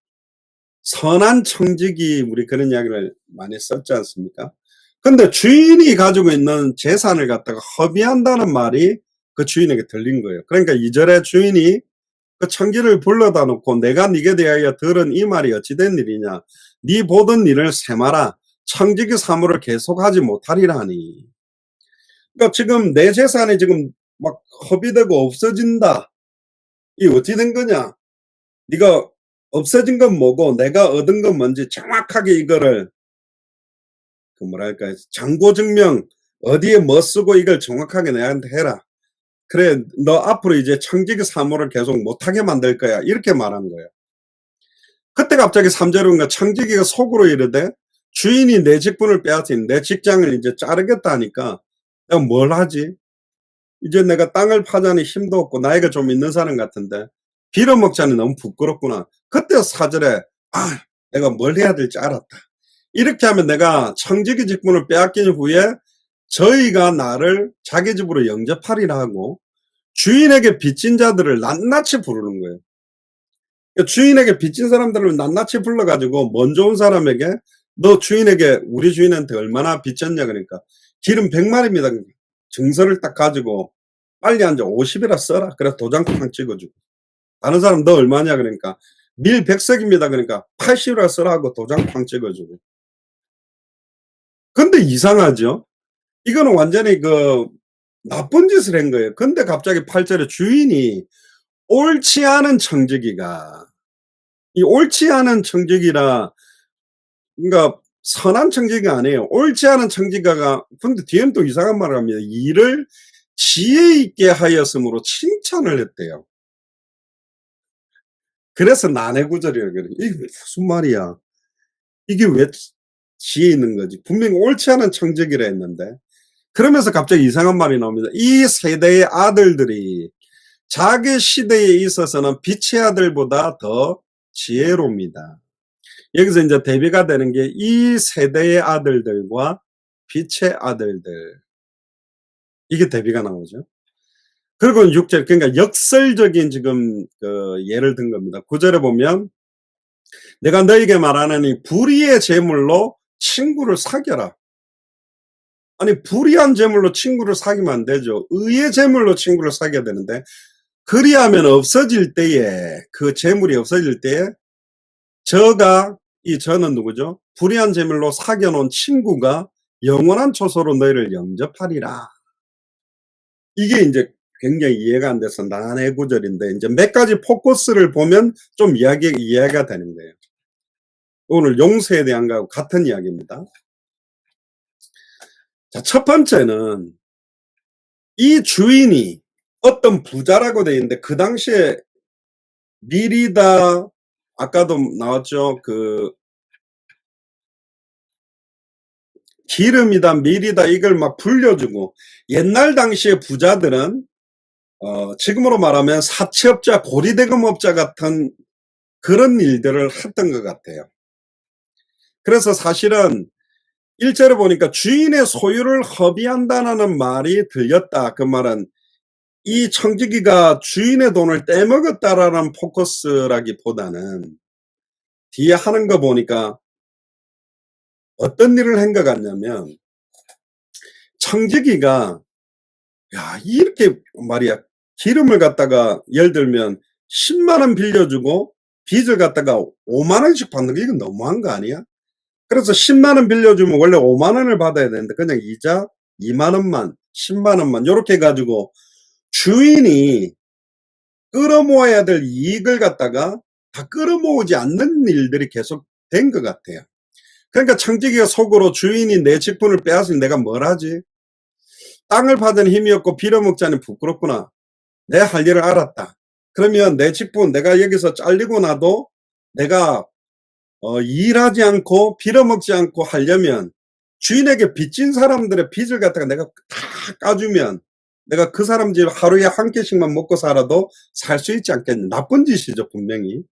Speaker 1: 선한 청지기 우리 그런 이야기를 많이 썼지 않습니까? 근데 주인이 가지고 있는 재산을 갖다가 허비한다는 말이 그 주인에게 들린 거예요. 그러니까 2절에 주인이 그 청지를 불러다 놓고 내가 네게 대하여 들은 이 말이 어찌된 일이냐. 네 보던 일을 세마라. 청지기 사물을 계속하지 못하리라 하니. 그러니까 지금 내 재산이 지금 막 허비되고 없어진다. 이 어찌 된 거냐. 네가 없어진 건 뭐고 내가 얻은 건 뭔지 정확하게 이거를 그 뭐랄까 장고증명 어디에 뭐 쓰고 이걸 정확하게 내한테 해라. 그래 너 앞으로 이제 청지기 사물을 계속 못하게 만들 거야. 이렇게 말한 거예요. 그때 갑자기 3절인가 청지기가 속으로 이르되 주인이 내 직분을 빼앗은 내 직장을 이제 자르겠다 하니까 내가 뭘 하지? 이제 내가 땅을 파자니 힘도 없고 나이가 좀 있는 사람 같은데 빌어먹자니 너무 부끄럽구나. 그때 4절에 내가 뭘 해야 될지 알았다. 이렇게 하면 내가 청지기 직분을 빼앗긴 후에 저희가 나를 자기 집으로 영접하리라 하고 주인에게 빚진 자들을 낱낱이 부르는 거예요. 주인에게 빚진 사람들을 낱낱이 불러가지고 먼저 온 사람에게 너 주인에게 우리 주인한테 얼마나 빚졌냐 그러니까 기름 100마리입니다. 증서를 딱 가지고 빨리 앉아 50이라 써라. 그래 도장 팡 찍어주고 다른 사람 너 얼마냐 그러니까 밀 100석입니다. 그러니까 80이라 써라 하고 도장 팡 찍어주고. 근데 이상하죠? 이거는 완전히 그 나쁜 짓을 한 거예요. 근데 갑자기 8절에 주인이 옳지 않은 청지기가 이 옳지 않은 청지기라 그러니까 선한 청지기가 아니에요. 옳지 않은 청지기가 근데 뒤에는 또 이상한 말을 합니다. 이를 지혜 있게 하였으므로 칭찬을 했대요. 그래서 난해 구절이라고 그래요. 이게 무슨 말이야? 이게 왜 지혜 있는 거지? 분명히 옳지 않은 청지기라 했는데 그러면서 갑자기 이상한 말이 나옵니다. 이 세대의 아들들이 자기 시대에 있어서는 빛의 아들보다 더 지혜로웁니다. 여기서 이제 대비가 되는 게 이 세대의 아들들과 빛의 아들들. 이게 대비가 나오죠. 그리고 6절, 그러니까 역설적인 지금 그 예를 든 겁니다. 9절에 보면 내가 너에게 말하노니 불의의 재물로 친구를 사겨라. 아니 불의한 재물로 친구를 사귀면 안 되죠. 의의 재물로 친구를 사귀어야 되는데 그리하면 없어질 때에 그 재물이 없어질 때에 저는 누구죠? 불의한 재물로 사귀어놓은 친구가 영원한 초소로 너희를 영접하리라. 이게 이제 굉장히 이해가 안 돼서 난해 구절인데 이제 몇 가지 포커스를 보면 좀 이해가 되는 거예요. 오늘 용서에 대한 거하고 같은 이야기입니다. 자, 첫 번째는 이 주인이 어떤 부자라고 되어 있는데 그 당시에 밀이다 아까도 나왔죠. 그 기름이다 밀이다 이걸 막 불려주고 옛날 당시에 부자들은 지금으로 말하면 사채업자 고리대금업자 같은 그런 일들을 했던 것 같아요. 그래서 사실은 1절에 보니까 주인의 소유를 허비한다는 말이 들렸다. 그 말은 이 청지기가 주인의 돈을 떼먹었다라는 포커스라기보다는 뒤에 하는 거 보니까 어떤 일을 한 것 같냐면 청지기가 이렇게 말이야 기름을 갖다가 예를 들면 10만 원 빌려주고 빚을 갖다가 5만 원씩 받는 게 이건 너무한 거 아니야? 그래서 10만 원 빌려주면 원래 5만 원을 받아야 되는데 그냥 이자 2만 원만 10만 원만 이렇게 가지고 주인이 끌어모아야 될 이익을 갖다가 다 끌어모으지 않는 일들이 계속 된 것 같아요. 그러니까 청지기가 속으로 주인이 내 직분을 빼앗으니 내가 뭘 하지? 땅을 파던 힘이 없고 빌어먹자니 부끄럽구나. 내 할 일을 알았다. 그러면 내 직분, 내가 여기서 잘리고 나도 내가 일하지 않고 빌어먹지 않고 하려면 주인에게 빚진 사람들의 빚을 갖다가 내가 다 까주면 내가 그 사람 집 하루에 한 끼씩만 먹고 살아도 살 수 있지 않겠냐. 나쁜 짓이죠, 분명히.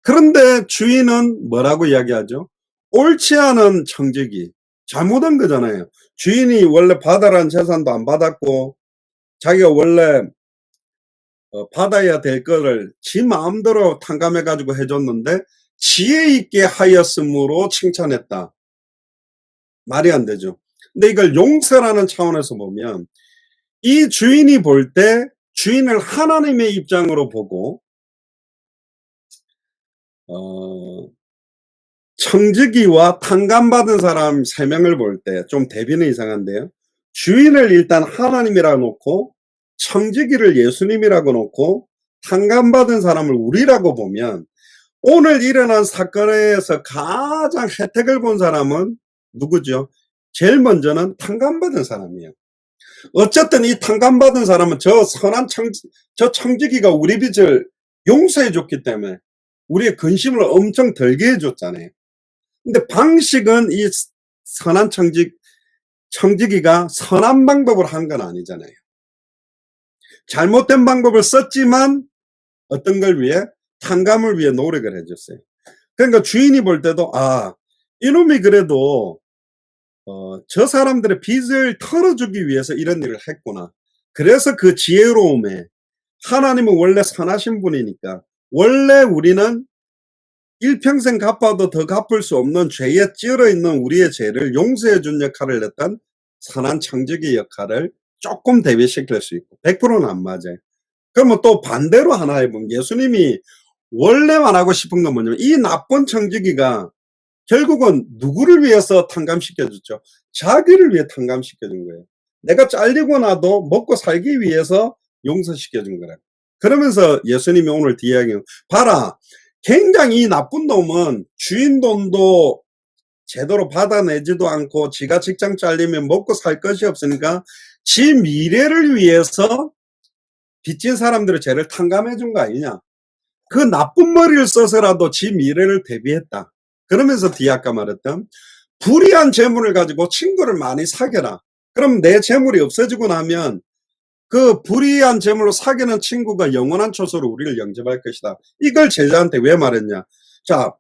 Speaker 1: 그런데 주인은 뭐라고 이야기하죠? 옳지 않은 청지기. 잘못한 거잖아요. 주인이 원래 받아라는 재산도 안 받았고 자기가 원래 받아야 될 거를 지 마음대로 탕감해 가지고 해줬는데 지혜 있게 하였으므로 칭찬했다. 말이 안 되죠. 근데 이걸 용서라는 차원에서 보면 이 주인이 볼 때 주인을 하나님의 입장으로 보고 청지기와 탕감받은 사람 3명을 볼 때 좀 대비는 이상한데요. 주인을 일단 하나님이라고 놓고 청지기를 예수님이라고 놓고 탕감받은 사람을 우리라고 보면 오늘 일어난 사건에서 가장 혜택을 본 사람은 누구죠? 제일 먼저는 탕감받은 사람이에요. 어쨌든 이 탕감받은 사람은 저 선한 저 청지기가 우리 빚을 용서해 줬기 때문에 우리의 근심을 엄청 덜게 해줬잖아요. 근데 방식은 이 선한 청지기가 선한 방법으로 한 건 아니잖아요. 잘못된 방법을 썼지만 어떤 걸 위해? 탕감을 위해 노력을 해줬어요. 그러니까 주인이 볼 때도 이놈이 그래도 저 사람들의 빚을 털어주기 위해서 이런 일을 했구나. 그래서 그 지혜로움에 하나님은 원래 선하신 분이니까 원래 우리는 일평생 갚아도 더 갚을 수 없는 죄에 찌어있는 우리의 죄를 용서해 준 역할을 했던 선한 청지기 역할을 조금 대비시킬 수 있고 100%는 안 맞아요. 그러면 또 반대로 하나 해보면 예수님이 원래만 하고 싶은 건 뭐냐면 이 나쁜 청지기가 결국은 누구를 위해서 탕감시켜줬죠? 자기를 위해 탕감시켜준 거예요. 내가 잘리고 나도 먹고 살기 위해서 용서시켜준 거라. 그러면서 예수님이 오늘 뒤에 이야기해요. 봐라. 굉장히 이 나쁜 놈은 주인 돈도 제대로 받아내지도 않고 지가 직장 잘리면 먹고 살 것이 없으니까 지 미래를 위해서 빚진 사람들의 죄를 탕감해 준 거 아니냐. 그 나쁜 머리를 써서라도 지 미래를 대비했다. 그러면서 뒤에 아까 말했던 불의한 재물을 가지고 친구를 많이 사귀라. 그럼 내 재물이 없어지고 나면 그 불의한 재물로 사귀는 친구가 영원한 초소로 우리를 영접할 것이다. 이걸 제자한테 왜 말했냐. 자,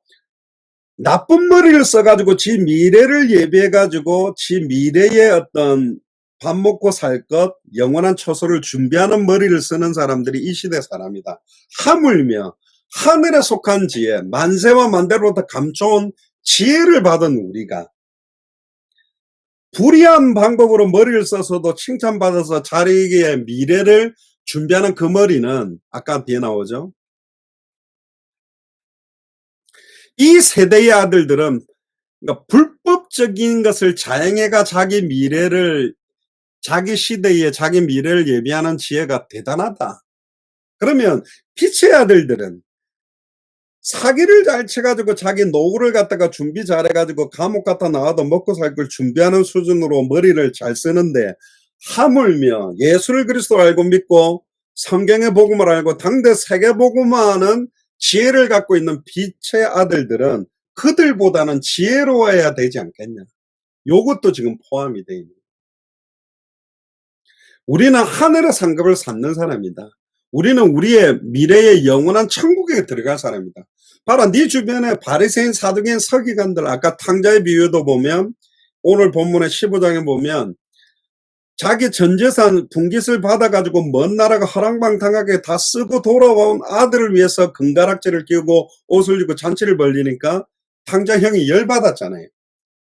Speaker 1: 나쁜 머리를 써가지고 지 미래를 예비해가지고 지 미래의 어떤 밥 먹고 살 것, 영원한 초소를 준비하는 머리를 쓰는 사람들이 이 시대 사람이다. 하물며 하늘에 속한 지혜, 만세와 만대로부터 감춰온 지혜를 받은 우리가 불의한 방법으로 머리를 써서도 칭찬받아서 자기의 미래를 준비하는 그 머리는 아까 뒤에 나오죠. 이 세대의 아들들은 그러니까 불법적인 것을 자행해가 자기 미래를 자기 시대에 자기 미래를 예비하는 지혜가 대단하다. 그러면 빛의 아들들은 사기를 잘 쳐가지고 자기 노후를 갖다가 준비 잘해가지고 감옥 갔다 나와도 먹고 살 걸 준비하는 수준으로 머리를 잘 쓰는데 하물며 예수를 그리스도 알고 믿고 성경의 복음을 알고 당대 세계 복음화하는 지혜를 갖고 있는 빛의 아들들은 그들보다는 지혜로워야 되지 않겠냐. 요것도 지금 포함이 되어 있는. 우리는 하늘의 상급을 쌓는 사람이다. 우리는 우리의 미래의 영원한 천국에 들어갈 사람이다. 봐라, 네 주변에 바리새인, 사두개인, 서기관들, 아까 탕자의 비유도 보면 오늘 본문의 15장에 보면 자기 전재산 분깃을 받아가지고 먼 나라가 허랑방탕하게 다 쓰고 돌아온 아들을 위해서 금가락지를 끼우고 옷을 입고 잔치를 벌리니까 탕자 형이 열받았잖아요.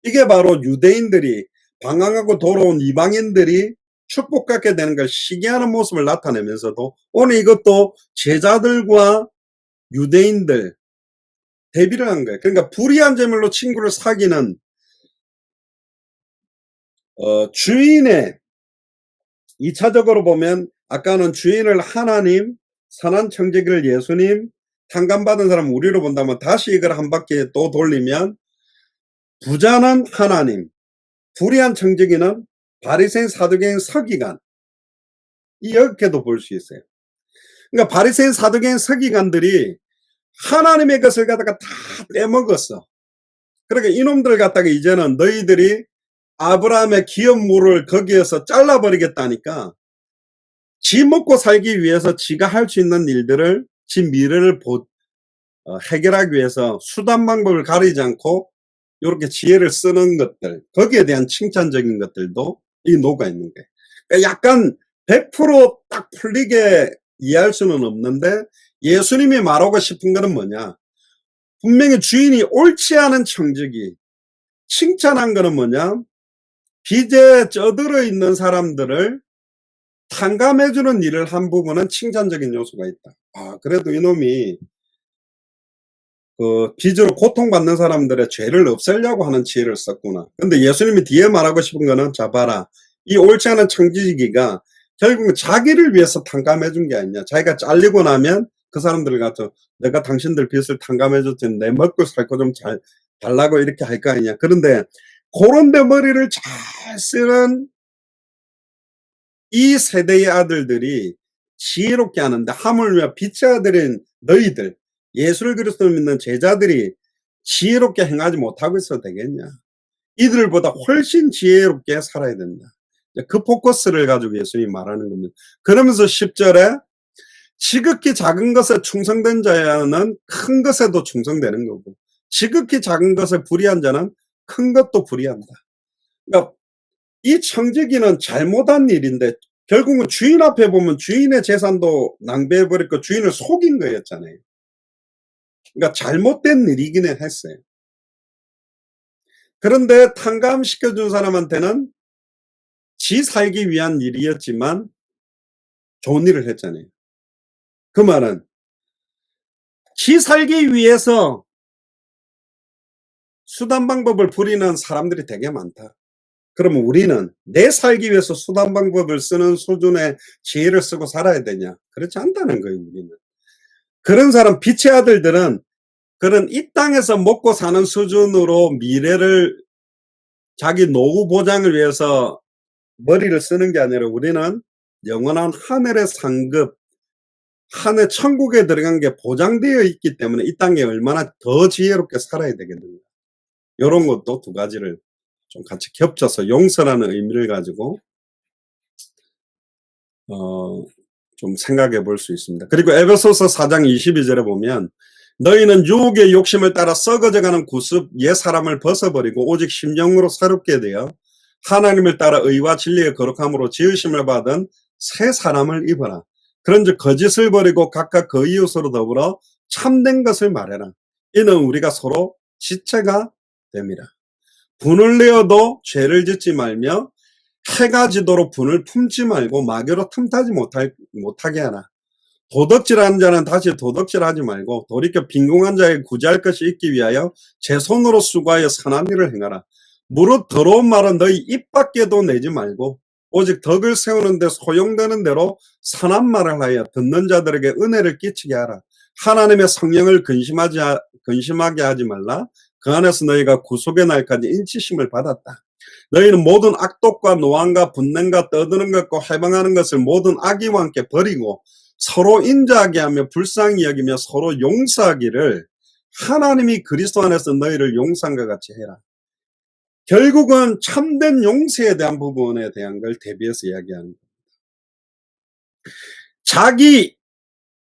Speaker 1: 이게 바로 유대인들이 방황하고 돌아온 이방인들이 축복받게 되는 걸 시기하는 모습을 나타내면서도 오늘 이것도 제자들과 유대인들 대비를 한 거예요. 그러니까 불의한 재물로 친구를 사귀는 주인의 2차적으로 보면 아까는 주인을 하나님, 선한 청지기를 예수님, 탕감받은 사람 우리로 본다면 다시 이걸 한 바퀴 또 돌리면 부자는 하나님, 불의한 청지기는 바리새인 사두개인 서기관, 이렇게도 볼 수 있어요. 그러니까 바리새인 사두개인 서기관들이 하나님의 것을 갖다가 다 빼먹었어. 그러니까 이놈들 갖다가 이제는 너희들이 아브라함의 기업 물을 거기에서 잘라버리겠다니까 지 먹고 살기 위해서 지가 할 수 있는 일들을 지 미래를 해결하기 위해서 수단 방법을 가리지 않고 이렇게 지혜를 쓰는 것들, 거기에 대한 칭찬적인 것들도 이 녹아 있는 거예요. 그러니까 약간 100%딱 풀리게 이해할 수는 없는데 예수님이 말하고 싶은 것은 뭐냐, 분명히 주인이 옳지 않은 청지기, 칭찬한 거는 뭐냐, 빚에 쩌들어 있는 사람들을 탕감해주는 일을 한 부분은 칭찬적인 요소가 있다. 아, 그래도 이놈이 빚으로 고통받는 사람들의 죄를 없애려고 하는 지혜를 썼구나. 근데 예수님이 뒤에 말하고 싶은 거는, 자 봐라, 이 옳지 않은 청지기가 결국은 자기를 위해서 탕감해준 게 아니냐. 자기가 잘리고 나면 그 사람들 같아 내가 당신들 빚을 탕감해줬더니 내 먹고 살 거 좀 잘 달라고 이렇게 할 거 아니냐. 그런데 그런 데 머리를 잘 쓰는 이 세대의 아들들이 지혜롭게 하는데, 하물며 빛의 아들인 너희들, 예수를 그리스도 믿는 제자들이 지혜롭게 행하지 못하고 있어도 되겠냐. 이들보다 훨씬 지혜롭게 살아야 된다. 그 포커스를 가지고 예수님이 말하는 겁니다. 그러면서 10절에 지극히 작은 것에 충성된 자는 큰 것에도 충성되는 거고, 지극히 작은 것에 불의한 자는 큰 것도 불의한다. 그러니까 이 청지기는 잘못한 일인데 결국은 주인 앞에 보면 주인의 재산도 낭비해버렸고 주인을 속인 거였잖아요. 그러니까 잘못된 일이기는 했어요. 그런데 탕감시켜준 사람한테는 지 살기 위한 일이었지만 좋은 일을 했잖아요. 그 말은 지 살기 위해서 수단 방법을 부리는 사람들이 되게 많다. 그러면 우리는 내 살기 위해서 수단 방법을 쓰는 수준의 지혜를 쓰고 살아야 되냐? 그렇지 않다는 거예요, 우리는. 그런 사람, 빛의 아들들은 그런 이 땅에서 먹고 사는 수준으로 미래를, 자기 노후 보장을 위해서 머리를 쓰는 게 아니라 우리는 영원한 하늘의 상급, 하늘 천국에 들어간 게 보장되어 있기 때문에 이 땅에 얼마나 더 지혜롭게 살아야 되겠는가. 이런 것도 두 가지를 좀 같이 겹쳐서 용서라는 의미를 가지고 좀 생각해 볼 수 있습니다. 그리고 에베소서 4장 22절에 보면 너희는 유혹의 욕심을 따라 썩어져가는 구습 옛 사람을 벗어버리고 오직 심령으로 새롭게 되어 하나님을 따라 의와 진리의 거룩함으로 지으심을 받은 새 사람을 입어라. 그런즉 거짓을 버리고 각각 그 이웃으로 더불어 참된 것을 말해라. 이는 우리가 서로 지체가 됨이라. 분을 내어도 죄를 짓지 말며 해가 지도록 분을 품지 말고 마귀로 틈타지 못하게 하라. 도덕질하는 자는 다시 도덕질하지 말고 돌이켜 빈궁한 자에게 구제할 것이 있기 위하여 제 손으로 수고하여 선한 일을 행하라. 무릇 더러운 말은 너희 입 밖에도 내지 말고 오직 덕을 세우는 데 소용되는 대로 선한 말을 하여 듣는 자들에게 은혜를 끼치게 하라. 하나님의 성령을 근심하게 하지 말라. 그 안에서 너희가 구속의 날까지 인치심을 받았다. 너희는 모든 악독과 노함과 분냄과 떠드는 것과 해방하는 것을 모든 악의와 함께 버리고 서로 인자하게 하며 불쌍히 여기며 서로 용서하기를 하나님이 그리스도 안에서 너희를 용서한 것 같이 해라. 결국은 참된 용서에 대한 부분에 대한 걸 대비해서 이야기하는 겁니다. 자기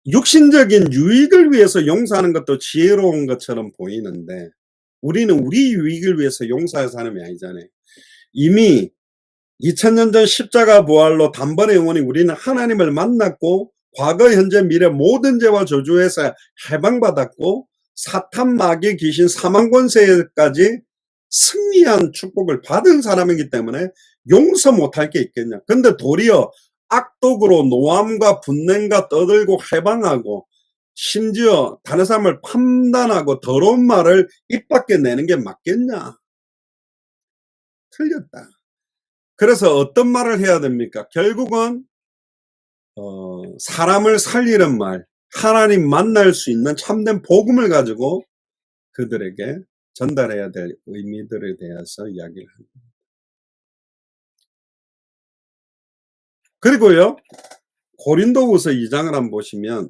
Speaker 1: 육신적인 유익을 위해서 용서하는 것도 지혜로운 것처럼 보이는데 우리는 우리 유익을 위해서 용서할 사람이 아니잖아요. 이미 2000년 전 십자가 부활로 단번에 영원히 우리는 하나님을 만났고 과거 현재 미래 모든 죄와 저주에서 해방받았고 사탄 마귀 귀신 사망 권세까지 승리한 축복을 받은 사람이기 때문에 용서 못할 게 있겠냐. 근데 도리어 악독으로 노함과 분냄과 떠들고 해방하고 심지어 다른 사람을 판단하고 더러운 말을 입 밖에 내는 게 맞겠냐? 틀렸다. 그래서 어떤 말을 해야 됩니까? 결국은 사람을 살리는 말, 하나님 만날 수 있는 참된 복음을 가지고 그들에게 전달해야 될 의미들에 대해서 이야기를 합니다. 그리고요, 고린도후서 2장을 한번 보시면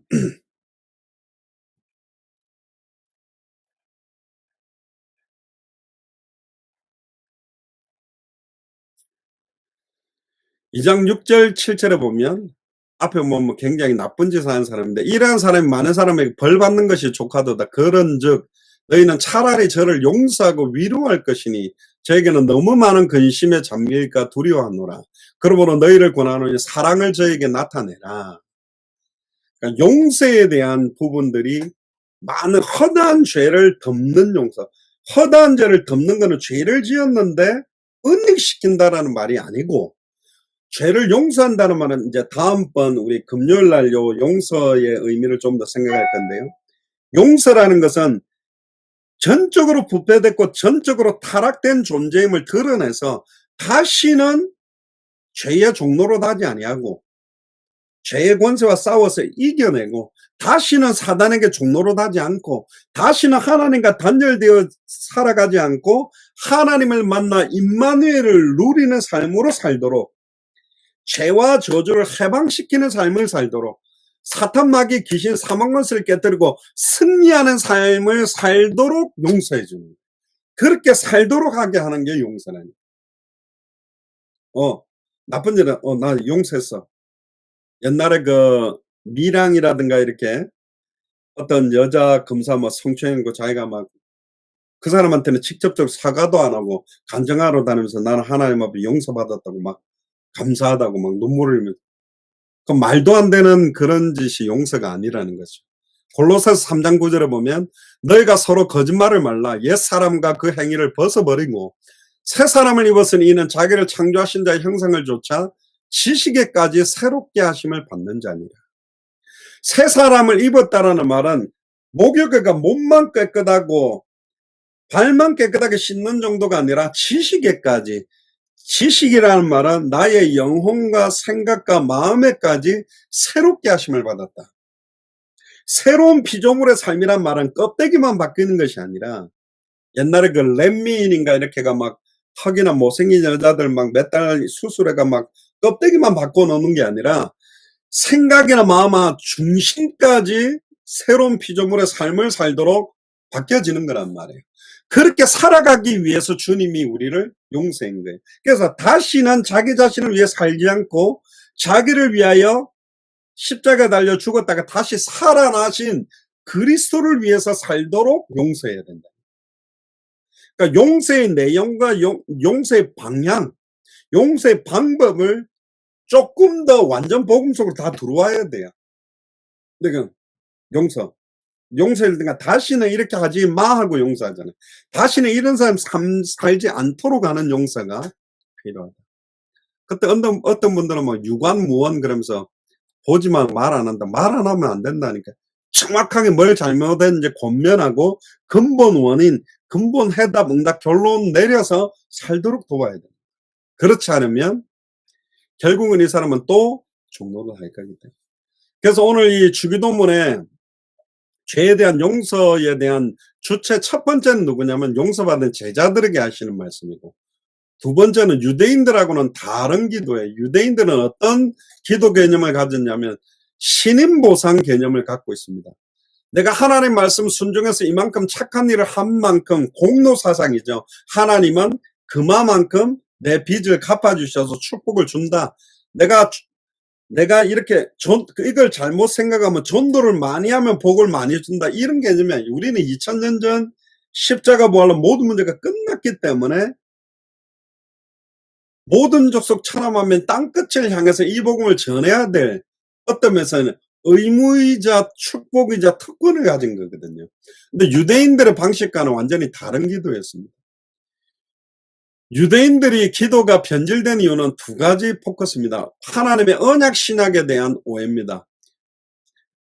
Speaker 1: 2장 6절 7절에 보면 앞에 보면 굉장히 나쁜 짓을 하는 사람인데, 이러한 사람이 많은 사람에게 벌 받는 것이 조카도다. 그런즉 너희는 차라리 저를 용서하고 위로할 것이니 저에게는 너무 많은 근심에 잠길까 두려워하노라. 그러므로 너희를 권하노니 사랑을 저에게 나타내라. 그러니까 용서에 대한 부분들이 많은 허다한 죄를 덮는 용서. 허다한 죄를 덮는 거는 죄를 지었는데 은닉시킨다라는 말이 아니고, 죄를 용서한다는 말은 이제 다음번 우리 금요일 날 요 용서의 의미를 좀 더 생각할 건데요. 용서라는 것은 전적으로 부패됐고 전적으로 타락된 존재임을 드러내서 다시는 죄의 종로로 가지 아니하고 죄의 권세와 싸워서 이겨내고 다시는 사단에게 종로로 가지 않고 다시는 하나님과 단절되어 살아가지 않고 하나님을 만나 임마누엘을 누리는 삶으로 살도록, 죄와 저주를 해방시키는 삶을 살도록, 사탄 마귀 귀신 사망권세를 깨뜨리고 승리하는 삶을 살도록 용서해 줍니다. 그렇게 살도록 하게 하는 게 용서라니. 나쁜 일은 나 용서했어. 옛날에 그 미랑이라든가 이렇게 어떤 여자 검사 뭐 성추행하고 자기가 막 그 사람한테는 직접적으로 사과도 안 하고 간증하러 다니면서 나는 하나님 앞에 용서받았다고 막 감사하다고 막 눈물을 흘리면서, 그 말도 안 되는 그런 짓이 용서가 아니라는 거죠. 골로새서 3장 9절에 보면 너희가 서로 거짓말을 말라. 옛사람과 그 행위를 벗어버리고 새 사람을 입었으니 이는 자기를 창조하신 자의 형상을 조차 지식에까지 새롭게 하심을 받는 자니라. 새 사람을 입었다라는 말은 목욕에가 몸만 깨끗하고 발만 깨끗하게 씻는 정도가 아니라 지식에까지, 지식이라는 말은 나의 영혼과 생각과 마음에까지 새롭게 하심을 받았다. 새로운 피조물의 삶이란 말은 껍데기만 바뀌는 것이 아니라, 옛날에 그 렛미인인가 이렇게가 막 턱이나 못생긴 여자들 막 몇 달 수술해가 막 껍데기만 바꿔놓는 게 아니라 생각이나 마음과 중심까지 새로운 피조물의 삶을 살도록 바뀌어지는 거란 말이에요. 그렇게 살아가기 위해서 주님이 우리를 용서한 거예요. 그래서 다시는 자기 자신을 위해 살지 않고 자기를 위하여 십자가에 달려 죽었다가 다시 살아나신 그리스도를 위해서 살도록 용서해야 된다. 그러니까 용서의 내용과 용서의 방향, 용서의 방법을 조금 더 완전 복음 속으로 다 들어와야 돼요. 그러니까 용서를 그러니까 다시는 이렇게 하지 마 하고 용서하잖아요. 다시는 이런 사람 살지 않도록 하는 용서가 필요하다. 그때 어떤 분들은 막 유관무원 그러면서 보지만 말 안 한다. 말 안 하면 안 된다니까. 정확하게 뭘 잘못했는지 권면하고 근본 원인, 근본 해답, 응답, 결론 내려서 살도록 도와야 돼요. 그렇지 않으면 결국은 이 사람은 또 종로를 할 거기 때문에. 그래서 오늘 이 주기도문에 죄에 대한 용서에 대한 주체 첫 번째는 누구냐면 용서받은 제자들에게 하시는 말씀이고, 두 번째는 유대인들하고는 다른 기도예요. 유대인들은 어떤 기도 개념을 가졌냐면 신임보상 개념을 갖고 있습니다. 내가 하나님 말씀 순종해서 이만큼 착한 일을 한 만큼 공로사상이죠. 하나님은 그만큼 내 빚을 갚아주셔서 축복을 준다. 내가 이렇게 이걸 잘못 생각하면 전도를 많이 하면 복을 많이 준다. 이런 개념이 아니에요. 우리는 2000년 전 십자가 부활로 모든 문제가 끝났기 때문에 모든 족속 천함하면 땅끝을 향해서 이 복음을 전해야 될, 어떤 면에서는 의무이자 축복이자 특권을 가진 거거든요. 근데 유대인들의 방식과는 완전히 다른 기도였습니다. 유대인들이 기도가 변질된 이유는 두 가지 포커스입니다. 하나님의 언약 신학에 대한 오해입니다.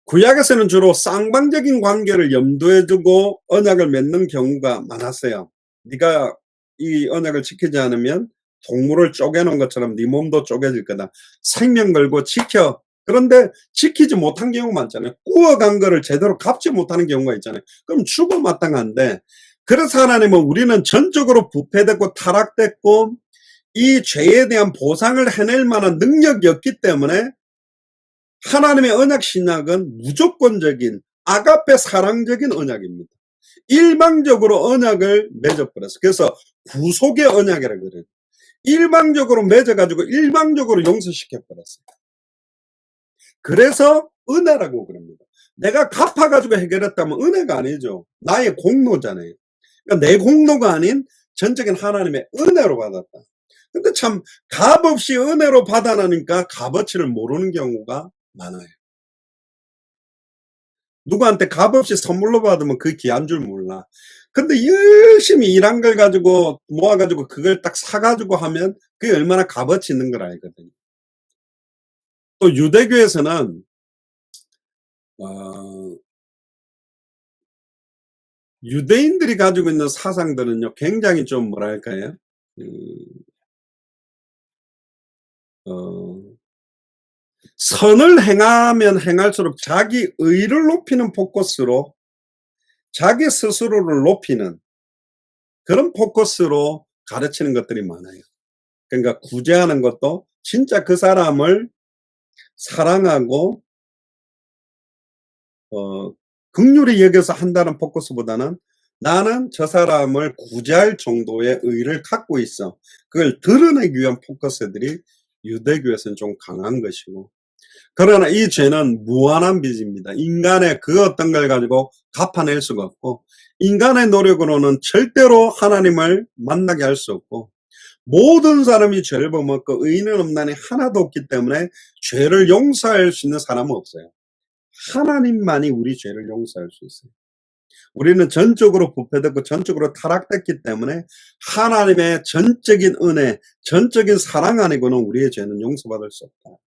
Speaker 1: 구약에서는 주로 쌍방적인 관계를 염두에 두고 언약을 맺는 경우가 많았어요. 네가 이 언약을 지키지 않으면 동물을 쪼개놓은 것처럼 네 몸도 쪼개질 거다. 생명 걸고 지켜, 그런데 지키지 못한 경우가 많잖아요. 구워간 거를 제대로 갚지 못하는 경우가 있잖아요. 그럼 죽어 마땅한데, 그래서 하나님은 우리는 전적으로 부패됐고 타락됐고 이 죄에 대한 보상을 해낼 만한 능력이 없기 때문에 하나님의 언약 신약은 무조건적인 아가페 사랑적인 언약입니다. 일방적으로 언약을 맺어버렸어요. 그래서 구속의 언약이라고 그래요. 일방적으로 맺어가지고 일방적으로 용서시켜버렸어요. 그래서 은혜라고 그럽니다. 내가 갚아가지고 해결했다면 은혜가 아니죠. 나의 공로잖아요. 그러니까 내 공로가 아닌 전적인 하나님의 은혜로 받았다. 근데 참 값없이 은혜로 받아나니까 값어치를 모르는 경우가 많아요. 누구한테 값없이 선물로 받으면 그 귀한 줄 몰라. 근데 열심히 일한 걸 가지고 모아가지고 그걸 딱 사가지고 하면 그게 얼마나 값어치 있는 걸 알거든요. 또 유대교에서는 어, 유대인들이 가지고 있는 사상들은요 굉장히 좀 뭐랄까요, 음, 어, 선을 행하면 행할수록 자기 의를 높이는 포커스로 자기 스스로를 높이는 그런 포커스로 가르치는 것들이 많아요. 그러니까 구제하는 것도 진짜 그 사람을 사랑하고 긍휼히 여겨서 한다는 포커스보다는 나는 저 사람을 구제할 정도의 의를 갖고 있어. 그걸 드러내기 위한 포커스들이 유대교에서는 좀 강한 것이고, 그러나 이 죄는 무한한 빚입니다. 인간의 그 어떤 걸 가지고 갚아낼 수가 없고 인간의 노력으로는 절대로 하나님을 만나게 할 수 없고, 모든 사람이 죄를 범했고 의인은 없나니 하나도 없기 때문에 죄를 용서할 수 있는 사람은 없어요. 하나님만이 우리 죄를 용서할 수 있어요. 우리는 전적으로 부패됐고 전적으로 타락됐기 때문에 하나님의 전적인 은혜, 전적인 사랑 아니고는 우리의 죄는 용서받을 수 없다.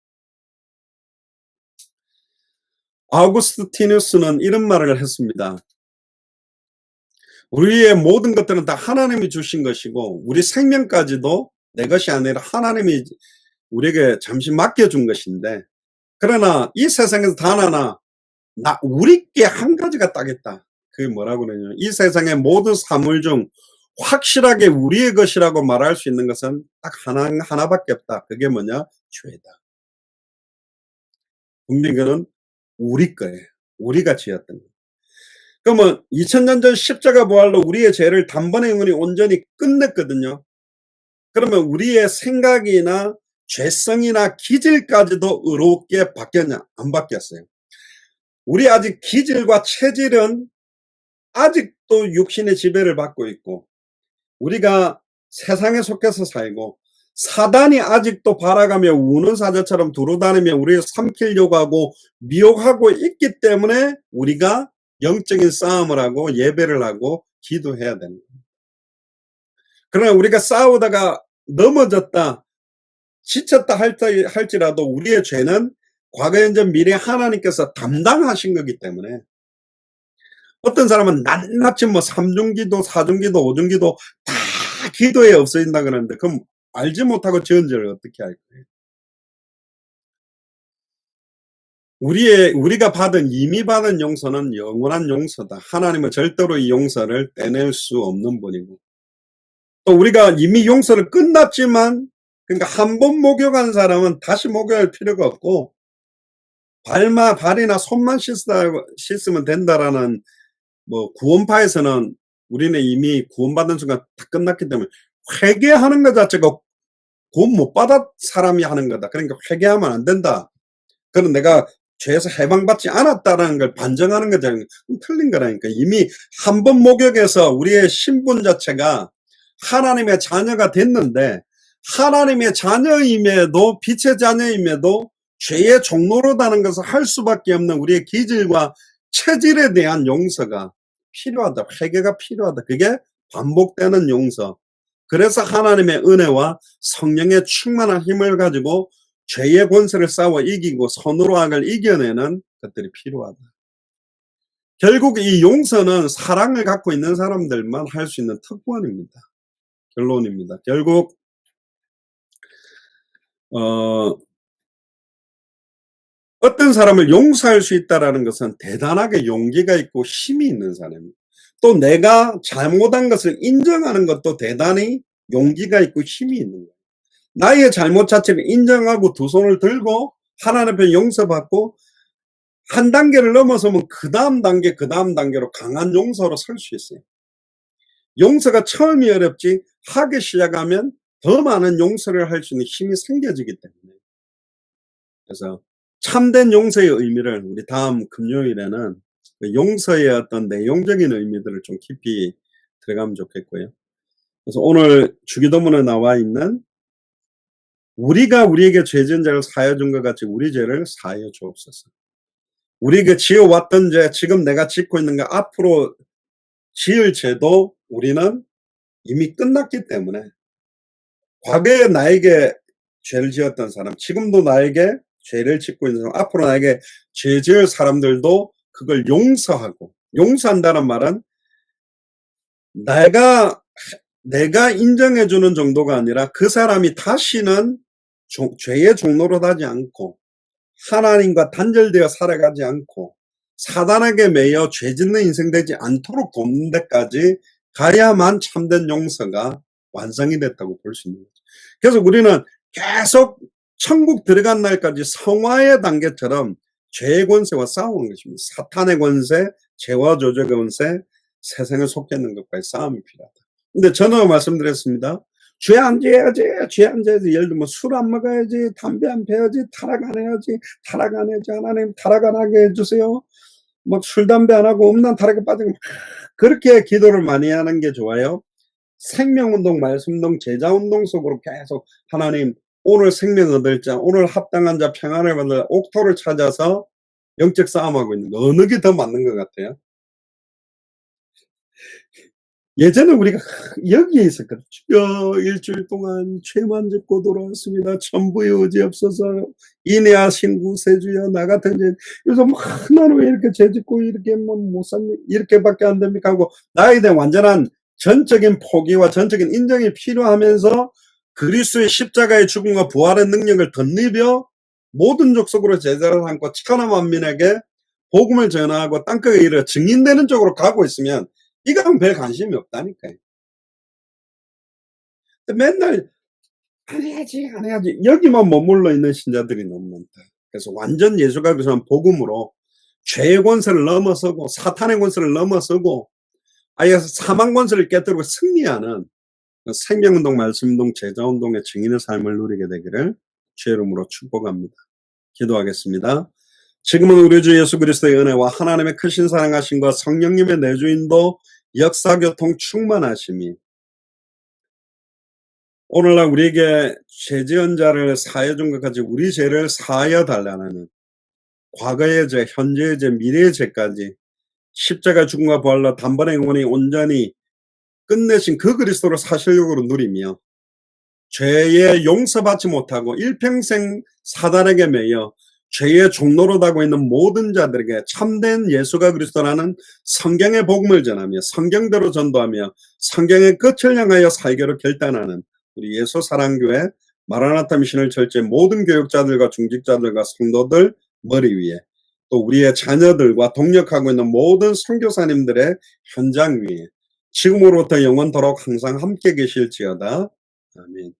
Speaker 1: 아우구스티누스는 이런 말을 했습니다. 우리의 모든 것들은 다 하나님이 주신 것이고 우리 생명까지도 내 것이 아니라 하나님이 우리에게 잠시 맡겨준 것인데, 그러나 이 세상에서 단 하나 우리께 한 가지가 딱 있다. 그게 뭐라고 그러냐면 이 세상의 모든 사물 중 확실하게 우리의 것이라고 말할 수 있는 것은 딱 하나밖에 없다. 그게 뭐냐? 죄다. 분명히 그는 우리 거예요. 우리가 지었던 거. 그러면 2000년 전 십자가 부활로 우리의 죄를 단번에 영원히 온전히 끝냈거든요. 그러면 우리의 생각이나 죄성이나 기질까지도 의롭게 바뀌었냐? 안 바뀌었어요. 우리 아직 기질과 체질은 아직도 육신의 지배를 받고 있고 우리가 세상에 속해서 살고 사단이 아직도 발아가며 우는 사자처럼 두루다니며 우리를 삼키려고 하고 미혹하고 있기 때문에 우리가 영적인 싸움을 하고 예배를 하고 기도해야 되는 거예요. 그러나 우리가 싸우다가 넘어졌다, 지쳤다 할지라도 우리의 죄는 과거, 현재, 미래 하나님께서 담당하신 거기 때문에, 어떤 사람은 낱낱이 뭐 3중기도, 4중기도, 5중기도 다 기도에 없어진다 그러는데, 그럼 알지 못하고 지은 죄를 어떻게 할 거예요? 우리가 이미 받은 용서는 영원한 용서다. 하나님은 절대로 이 용서를 떼낼 수 없는 분이고, 또 우리가 이미 용서를 끝났지만, 그러니까 한 번 목욕한 사람은 다시 목욕할 필요가 없고, 발이나 손만 씻으면 된다라는 뭐 구원파에서는 우리는 이미 구원받은 순간 다 끝났기 때문에 회개하는 것 자체가 구원 못 받은 사람이 하는 거다. 그러니까 회개하면 안 된다. 그럼 내가 죄에서 해방받지 않았다라는 걸 반증하는 거잖아요. 틀린 거라니까. 이미 한 번 목욕해서 우리의 신분 자체가 하나님의 자녀가 됐는데, 하나님의 자녀임에도, 빛의 자녀임에도 죄의 종로로다는 것을 할 수밖에 없는 우리의 기질과 체질에 대한 용서가 필요하다. 회개가 필요하다. 그게 반복되는 용서. 그래서 하나님의 은혜와 성령의 충만한 힘을 가지고 죄의 권세를 싸워 이기고 선으로 악을 이겨내는 것들이 필요하다. 결국 이 용서는 사랑을 갖고 있는 사람들만 할 수 있는 특권입니다. 결론입니다. 결국 어떤 사람을 용서할 수 있다라는 것은 대단하게 용기가 있고 힘이 있는 사람입니다. 또 내가 잘못한 것을 인정하는 것도 대단히 용기가 있고 힘이 있는 거예요. 나의 잘못 자체를 인정하고 두 손을 들고 하나님 앞에 용서받고 한 단계를 넘어서면 그다음 단계, 그다음 단계로 강한 용서로 설 수 있어요. 용서가 처음이 어렵지 하기 시작하면 더 많은 용서를 할 수 있는 힘이 생겨지기 때문에. 그래서 참된 용서의 의미를 우리 다음 금요일에는 그 용서의 어떤 내용적인 의미들을 좀 깊이 들어가면 좋겠고요. 그래서 오늘 주기도문에 나와 있는 우리가 우리에게 죄 지은 자를 사하여 준 것 같이 우리 죄를 사하여 주옵소서. 우리에게 지어왔던 죄, 지금 내가 짓고 있는 거, 앞으로 지을 죄도 우리는 이미 끝났기 때문에 과거에 나에게 죄를 지었던 사람, 지금도 나에게 죄를 짓고 있는 사람, 앞으로 나에게 죄 지을 사람들도 그걸 용서하고, 용서한다는 말은 내가 인정해 주는 정도가 아니라 그 사람이 다시는 죄의 종로로 가지 않고 하나님과 단절되어 살아가지 않고 사단에게 매여 죄 짓는 인생 되지 않도록 돕는 데까지 가야만 참된 용서가 완성이 됐다고 볼 수 있는 거죠. 그래서 우리는 계속 천국 들어간 날까지 성화의 단계처럼 죄의 권세와 싸우는 것입니다. 사탄의 권세, 죄와 조직의 권세, 세상에 속해 있는 것과의 싸움이 필요하다. 근데 저는 말씀드렸습니다. 죄 안 지어야지, 죄 안 지어야지. 예를 들면 술 안 먹어야지, 담배 안 피워야지, 타락 안 해야지, 타락 안 해야지. 하나님 타락 안 하게 해주세요. 막 술, 담배 안 하고 음란 타락에 빠지고 그렇게 기도를 많이 하는 게 좋아요. 생명운동, 말씀운동, 제자운동 속으로 계속 하나님 오늘 생명 얻을 자, 오늘 합당한 자, 평안을 받을 옥토를 찾아서 영적 싸움하고 있는 거 어느 게 더 맞는 것 같아요? 예전에 우리가 여기에 있었거든요. 주여 일주일 동안 죄만 짓고 돌아왔습니다. 천부의 의지 없어서 인내하신 구세주여 나 같은 죄 요즘 나는 왜 이렇게 죄 짓고 이렇게 못 삽니까? 이렇게밖에 안 됩니까? 하고 나에 대한 완전한 전적인 포기와 전적인 인정이 필요하면서 그리스도의 십자가의 죽음과 부활의 능력을 덧입어 모든 족속으로 제자를 삼고 천하 만민에게 복음을 전하고 땅끝에 이르러 증인되는 쪽으로 가고 있으면 이거는 별 관심이 없다니까요. 맨날 안 해야지, 안 해야지. 여기만 머물러 있는 신자들이 너무 많다. 그래서 완전 예수가 그리스도는 복음으로 죄의 권세를 넘어서고 사탄의 권세를 넘어서고 아예 사망 권세를 깨뜨리고 승리하는 생명운동, 말씀운동, 제자운동의 증인의 삶을 누리게 되기를 주의 이름으로 축복합니다. 기도하겠습니다. 지금은 우리 주 예수 그리스도의 은혜와 하나님의 크신 사랑하심과 성령님의 내주인도 역사교통 충만하심이 오늘날 우리에게 죄 지은 자를 사하여 준 것까지 우리 죄를 사하여 달라는 과거의 죄, 현재의 죄, 미래의 죄까지 십자가 죽음과 부활로 단번에 영원히 온전히 끝내신 그 그리스도를 사실적으로 누리며 죄에 용서받지 못하고 일평생 사단에게 매여 죄의 종로로 가고 있는 모든 자들에게 참된 예수가 그리스도라는 성경의 복음을 전하며 성경대로 전도하며 성경의 끝을 향하여 살기로 결단하는 우리 예수 사랑교회 마라나타 미션을 철저히 모든 교육자들과 중직자들과 성도들 머리 위에 또 우리의 자녀들과 동역하고 있는 모든 선교사님들의 현장 위에 지금으로부터 영원토록 항상 함께 계실지어다. 아멘.